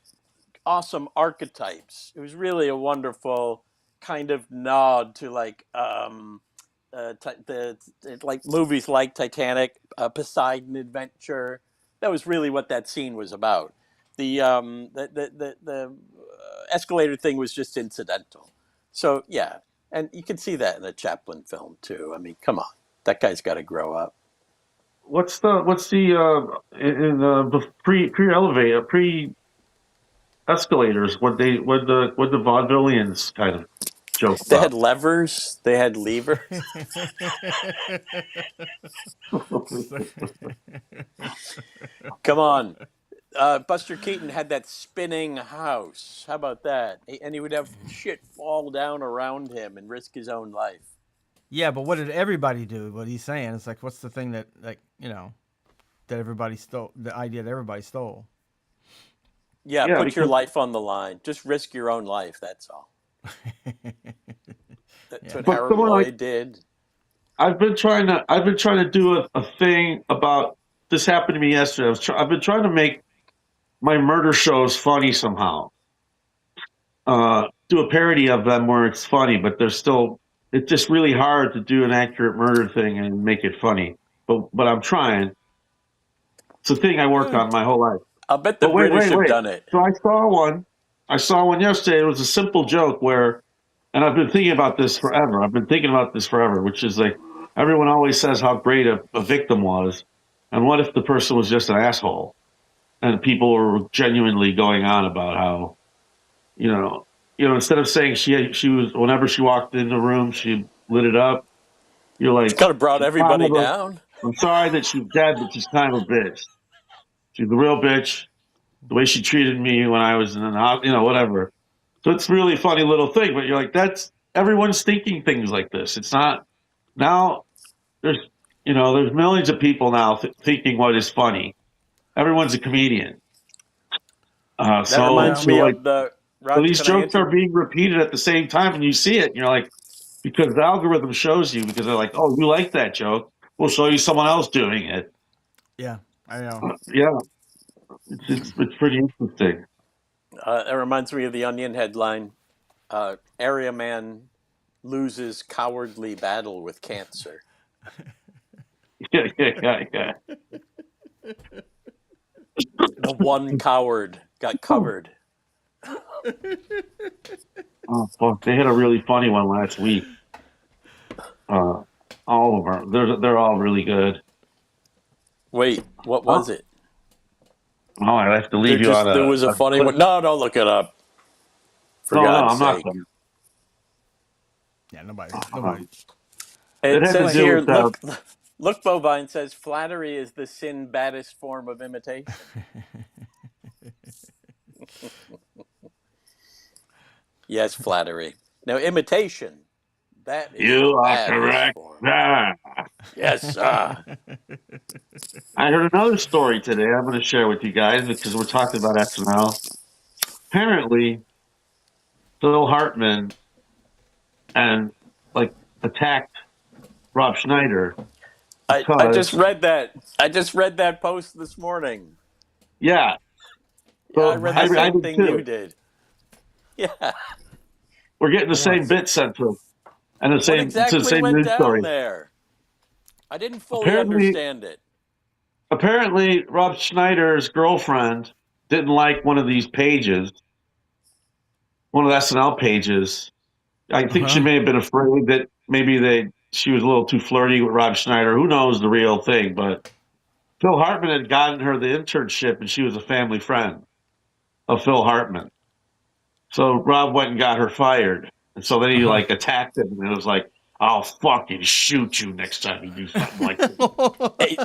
awesome archetypes. It was really a wonderful kind of nod to like like movies like Titanic, Poseidon Adventure. That was really what that scene was about. The escalator thing was just incidental. So yeah, and you can see that in a Chaplin film too. I mean, come on, that guy's got to grow up. What's the in the pre elevator pre escalators? What the vaudevillians kind of joke They had about? levers. They had levers. Come on, Buster Keaton had that spinning house. How about that? And he would have shit fall down around him and risk his own life. Yeah, but what did everybody do? What he's saying is like, what's the thing that that everybody stole? The idea that everybody stole. Yeah, Yeah, put your because life on the line. Just risk your own life. That's all. That's Yeah. what but Harold someone like Lloyd did. I've been trying to do a thing about this happened to me yesterday. I've been trying to make my murder shows funny somehow. Do a parody of them where it's funny, but there's still it's just really hard to do an accurate murder thing and make it funny. But I'm trying. It's a thing I worked Eh, on my whole life. I'll bet the But wait, British wait, have wait. done it. So I saw one. I saw one yesterday. It was a simple joke where, and I've been thinking about this forever. I've been thinking about this forever, which is like everyone always says how great a victim was, and what if the person was just an asshole, and people were genuinely going on about how you know, instead of saying she was whenever she walked in the room she lit it up. You're It's like kind of brought she's kind everybody of a. down. I'm sorry that she's dead, but she's kind of a bitch. She's a real bitch. The way she treated me when I was in an, whatever. So it's a really funny little thing, but you're like, that's everyone's thinking things like this. It's not now. There's there's millions of people now thinking what is funny. Everyone's a comedian. That So reminds Yeah. so me like of the so Raj. these Can I jokes answer? are being repeated at the same time, and you see it, and you're like, because the algorithm shows you because they're like, oh, you like that joke, we'll show you someone else doing it. Yeah. I know. Yeah, it's pretty interesting. It reminds me of the Onion headline: "Area man loses cowardly battle with cancer." Yeah, yeah, yeah, The one coward got yeah. covered. Oh, fuck. They had a really funny one last week. Uh, all of them. They're all really good. Wait, what was Oh, it? oh, I have to leave you on There was a a funny cliff. one. No, don't look it up. For No, no, God's I'm not sake. going. Yeah. Nobody. Nobody. Um, it It had to says Nobody. do here, with look, Bovine says flattery is the sin baddest form of imitation. Yes, flattery. Now, imitation, that is the you are baddest correct. form. Ah. Yes, I heard another story today. I'm going to share with you guys because we're talking about SNL. Apparently, Phil Hartman and like attacked Rob Schneider I just because read that. I just read that post this morning. yeah. Yeah, I So read What? the I same did thing you too. did. Yeah. We're getting the same What? bits sent to us and the What same to the exactly same went news down story. there? I didn't fully Apparently, understand it. apparently, Rob Schneider's girlfriend didn't like one of these pages, one of the SNL pages. I think she Uh-huh. may have been afraid that maybe she was a little too flirty with Rob Schneider. Who knows the real thing? But Phil Hartman had gotten her the internship, and she was a family friend of Phil Hartman. So Rob went and got her fired, and so then he Uh-huh. like attacked him, and it was like, "I'll fucking shoot you next time you do something like this. Hey,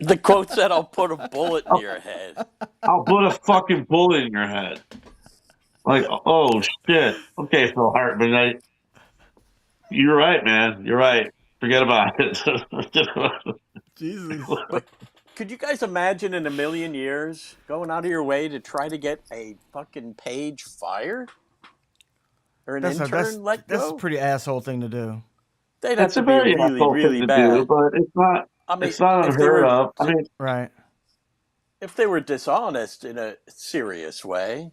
the quote said, "I'll put a bullet in your head." I'll put a fucking bullet in your head." Like, oh shit. Okay, Phil Hartman, you're right, man. You're right. Forget about it. Jesus. But could you guys imagine in a million years going out of your way to try to get a fucking page fired or an That's a intern let that's a go? pretty asshole thing to do. They'd have It's to a be very really, asshole thing really to do, bad. but I mean, it's not if they unheard were of. I mean, Right. if they were dishonest in a serious way,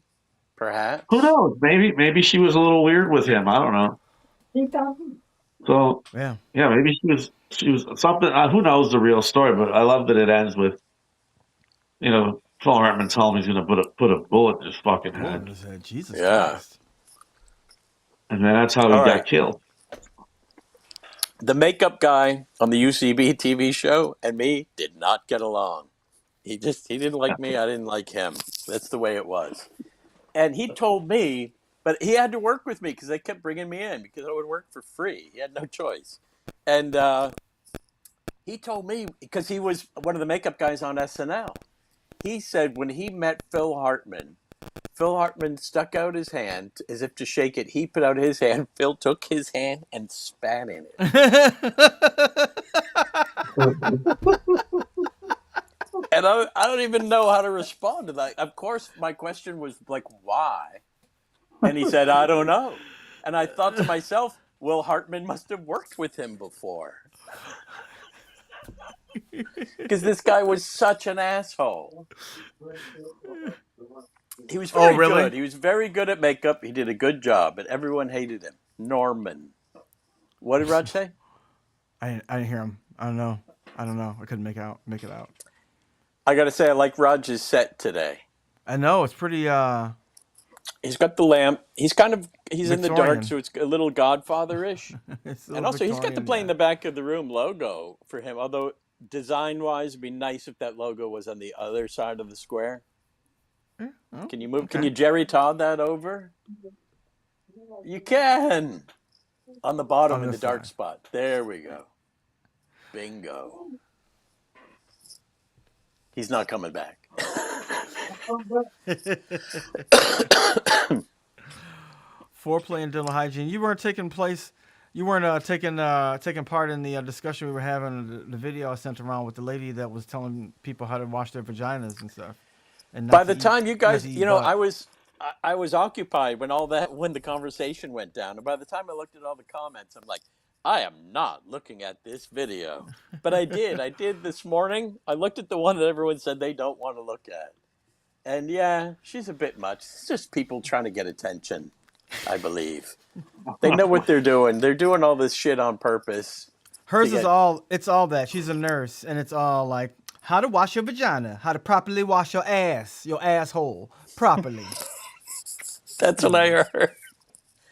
who perhaps. knows? Maybe she was a little weird with him. I don't know. So Yeah. yeah, maybe she was something. Who knows the real story? But I love that it ends with Phil Hartman telling him he's going to put a bullet in his fucking Bullet head, in his head. Jesus Yeah. Christ. and then that's how All he right. got killed. The makeup guy on the UCB TV show and me did not get along. He didn't like me, I didn't like him. That's the way it was. And he told me, but he had to work with me because they kept bringing me in because I would work for free. He had no choice. And he told me because he was one of the makeup guys on SNL. He said when he met Phil Hartman stuck out his hand as if to shake it. He put out his hand. Phil took his hand and spat in it. And I don't even know how to respond to that. Of course, my question was like, why? And he said, I don't know. And I thought to myself, Will Hartman must have worked with him before. Because this guy was such an asshole. He was Oh, very really? good. He was very good at makeup. He did a good job, but everyone hated him. Norman. What did Raj say? I didn't hear him. I don't know. I don't know. I couldn't make it out. I got to say, I like Raj's set today. I know it's pretty He's got the lamp. He's in the dark, Victorian. so it's a little Godfather-ish. It's a And little also, he's got the Victorian, play in yeah. the back of the room logo for him. Although design-wise, it'd be nice if that logo was on the other side of the square. Yeah. Oh, Can you move? Can okay. you Jerry Todd that over? You can. On the bottom On in the this dark side. spot. There we go. Bingo. He's not coming back. Foreplay and dental hygiene. You weren't taking place. You weren't taking part in the discussion we were having. The video I sent around with the lady that was telling people how to wash their vaginas and stuff, and By the time you not to guys, eat butt. I was occupied when the conversation went down, and by the time I looked at all the comments, I'm like, I am not looking at this video. But I did. I did this morning. I looked at the one that everyone said they don't want to look at, and yeah, she's a bit much. It's just people trying to get attention, I believe. They know what they're doing. They're doing all this shit on purpose to Hers is get. all. It's all that. She's a nurse, and it's all like how to wash your vagina, how to properly wash your asshole properly. That's what I heard.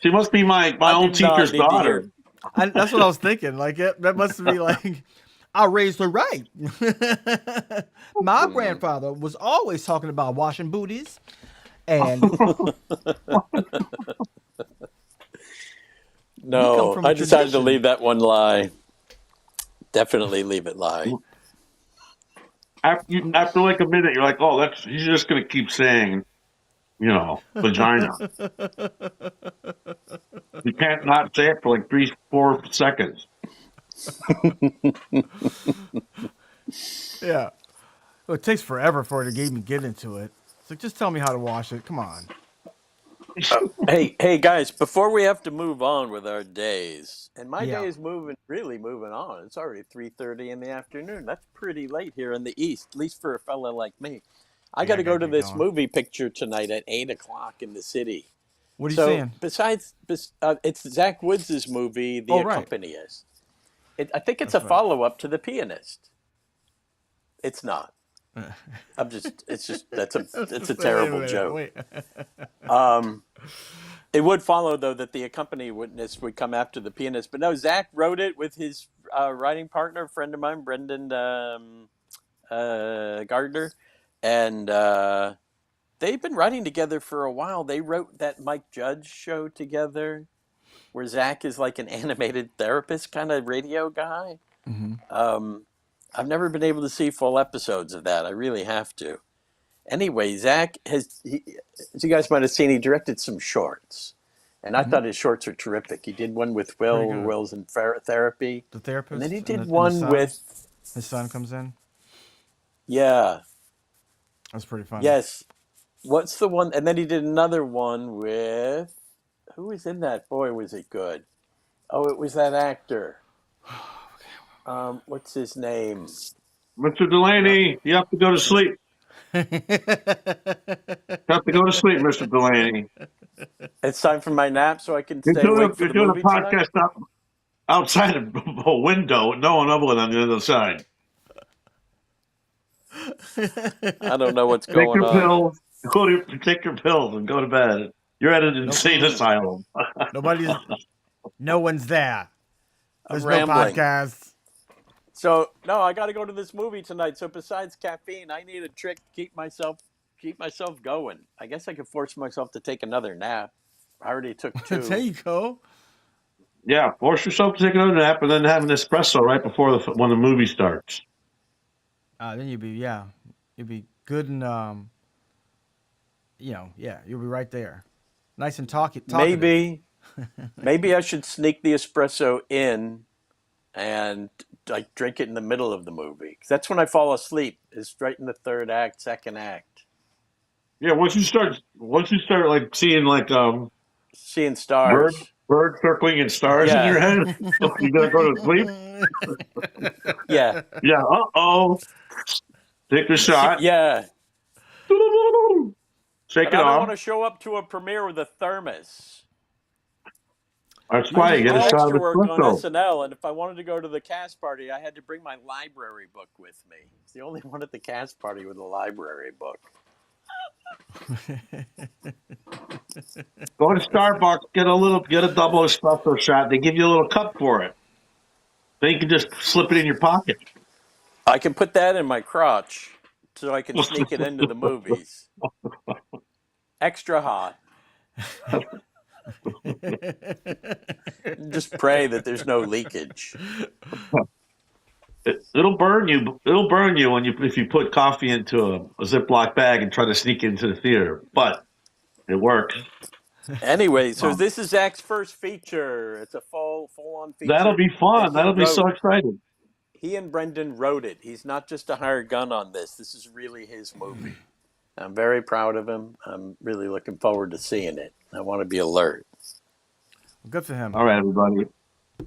She must be my I own did not teacher's need to daughter. hear. That's what I was thinking. Like that must be like I raised her right. My grandfather was always talking about washing booties, and we come No, from a I decided to tradition. leave that one lie. Definitely leave it lie. After like a minute, you're like, oh, he's just going to keep saying, vagina. You can't not say it for like 3-4 seconds. Yeah, well, it takes forever for her to even get into it. It's like just tell me how to wash it. Come on. Hey guys, before we have to move on with our days, and my day Yeah. is really moving on. It's already 3:30 in the afternoon. That's pretty late here in the East, at least for a fella like me. I got Yeah, I to go gotta to get this going. movie picture tonight at 8 o'clock in the city. What are you So seeing? it's Zach Woods' movie, The Oh, right. Accompanist. I think it's a That's right. follow up to The Pianist. It's not. It's a Say, wait a terrible minute. joke. Wait. Um, It would follow, though, that the accompanist would come after the pianist. But no, Zach wrote it with his writing partner, friend of mine, Brendan Gardner. And they've been writing together for a while. They wrote that Mike Judge show together, where Zach is like an animated therapist kind of radio guy. Hmm. Um, I've never been able to see full episodes of that. I really have to. Anyway, as you guys might have seen, he directed some shorts, and I Hmm. thought his shorts are terrific. He did one with Pretty Will, good. Will's in therapy, The and then he therapist did and the one son. with, His son comes in. yeah, That's pretty funny. yes. What's the one? And then he did another one with, who was in that? Boy, was it good. Oh, it was that actor. What's his name? Mr. No, Delaney, you have to go to no. sleep. You have to go to sleep, Mr. Delaney. It's time for my nap, so I can stay awake for You're the doing a movie tonight. podcast outside of a window, no one other on the other side. I don't know what's Take going your on. pills. Take your pills and go to bed. You're at an Nope. insane asylum. Nobody's. No one's there. I'm There's no rambling. podcast. So no, I got to go to this movie tonight. So besides caffeine, I need a trick to keep myself going. I guess I could force myself to take another nap. I already took There two. you go. Yeah, force yourself to take another nap and then have an espresso right before when the movie starts. Then you'd be good and yeah, you'll be right there, nice and talkative. Maybe maybe I should sneak the espresso in and like drink it in the middle of the movie. 'Cause that's when I fall asleep. Is right in the third act, second act, Yeah, once you start like seeing like seeing stars. bird circling and stars in your Yeah, head, you're gonna go to sleep. yeah, Yeah. Oh. Take the shot. yeah. Shake But it I don't want off. to show up to a premiere with a thermos. That's You I why can you used get to a oh shot extra of work on espresso. SNL, and if I wanted to go to the cast party, I had to bring my library book with me. It's the only one at the cast party with a library book. Go to Starbucks, get a double espresso shot. They give you a little cup for it. Then you can just slip it in your pocket. I can put that in my crotch so I can sneak it into the movies. Extra hot. Just pray that there's no leakage. It'll burn you. It'll burn you when you if you put coffee into a Ziploc bag and try to sneak into the theater. But it works. Anyway, so Um, this is Zach's first feature. It's a full on that'll feature be that fun. he That'll be so wrote. exciting. He and Brendan wrote it. He's not just a hired gun on this. This is really his movie. I'm very proud of him. I'm really looking forward to seeing it. I want to be alert. Good for him. All right, everybody.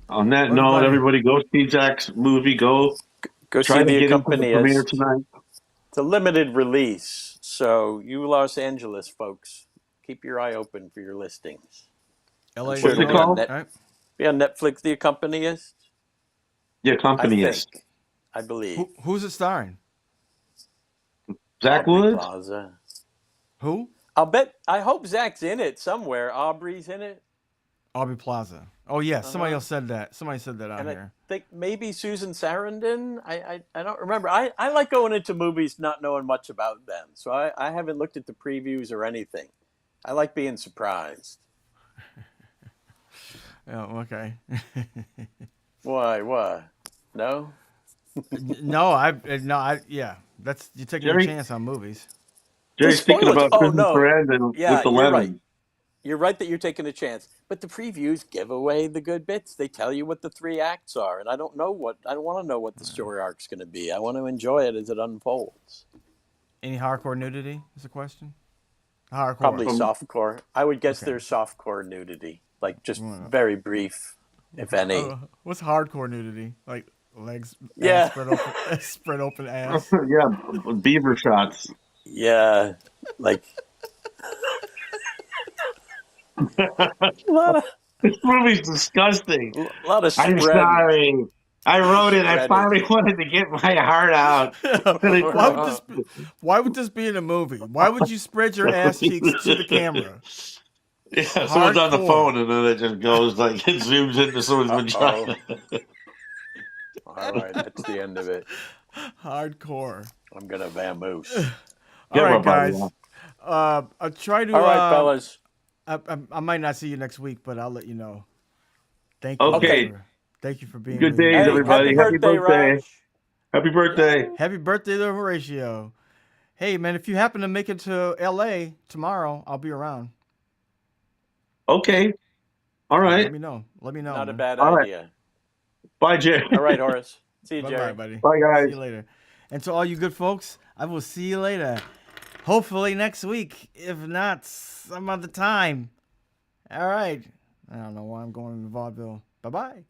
On that Well, note, everybody. everybody go see Zach's movie. Go Go try see to The get into the premiere Accompanist. tonight. It's a limited release, so you Los Angeles folks, keep your eye open for your listings. I'm L.A. sure What's it'll it Noir. called? Right. be on Netflix. The Accompanist, The I Accompanist. think, I believe. Who's it starring? Zach Aubrey Woods? Plaza. Who? I hope Zach's in it somewhere. Aubrey's in it. Aubrey Plaza. Oh yeah, somebody Uh-huh. else said that. Somebody said that out And I here. think maybe Susan Sarandon. I don't remember. I like going into movies not knowing much about them, so I haven't looked at the previews or anything. I like being surprised. Oh, okay. Why? What? No. Yeah. That's you're taking a Jerry? chance on movies. To Jerry's thinking spoil it. about Oh Prison no. Friend and with Yeah, the you're right. lemon. You're right that you're taking a chance. But the previews give away the good bits. They tell you what the three acts are, and I don't want to know what the story arc's going to be. I want to enjoy it as it unfolds. Any hardcore nudity is a question. Hardcore. Probably softcore. I would guess Okay. there's softcore nudity, like just Well, very brief, if any. what's hardcore nudity? Like legs, ass Yeah, spread open, spread open ass. Yeah, beaver shots. yeah, like a lot of This movie's disgusting. I'm spread sorry. I wrote it. I spreading. finally wanted to get my heart out. Why would this be in a movie? Why would you spread your ass cheeks to the camera? Yeah, someone's on the Hardcore. phone and then it just goes like it zooms into someone's Oh, vagina. all right, that's the end of it. Hardcore. I'm gonna vamoose. All Give right, up, buddy. guys. I'll try to. All right, fellas. I might not see you next week, but I'll let you know. Thank you. Okay. Thank you for being Good with me. days, Hey, everybody. happy birthday, Raj. Happy birthday. Happy birthday to Horatio. Hey, man, if you happen to make it to L.A. tomorrow, I'll be around. Okay. All right. Let me know. Let me know. Not a man. bad All right. idea. Bye, Jay. All right, Horace. See you, Bye-bye, Jerry. buddy. Bye, guys. See you later. And to all you good folks, I will see you later. Hopefully next week, if not some other time. All right. I don't know why I'm going to vaudeville. Bye-bye.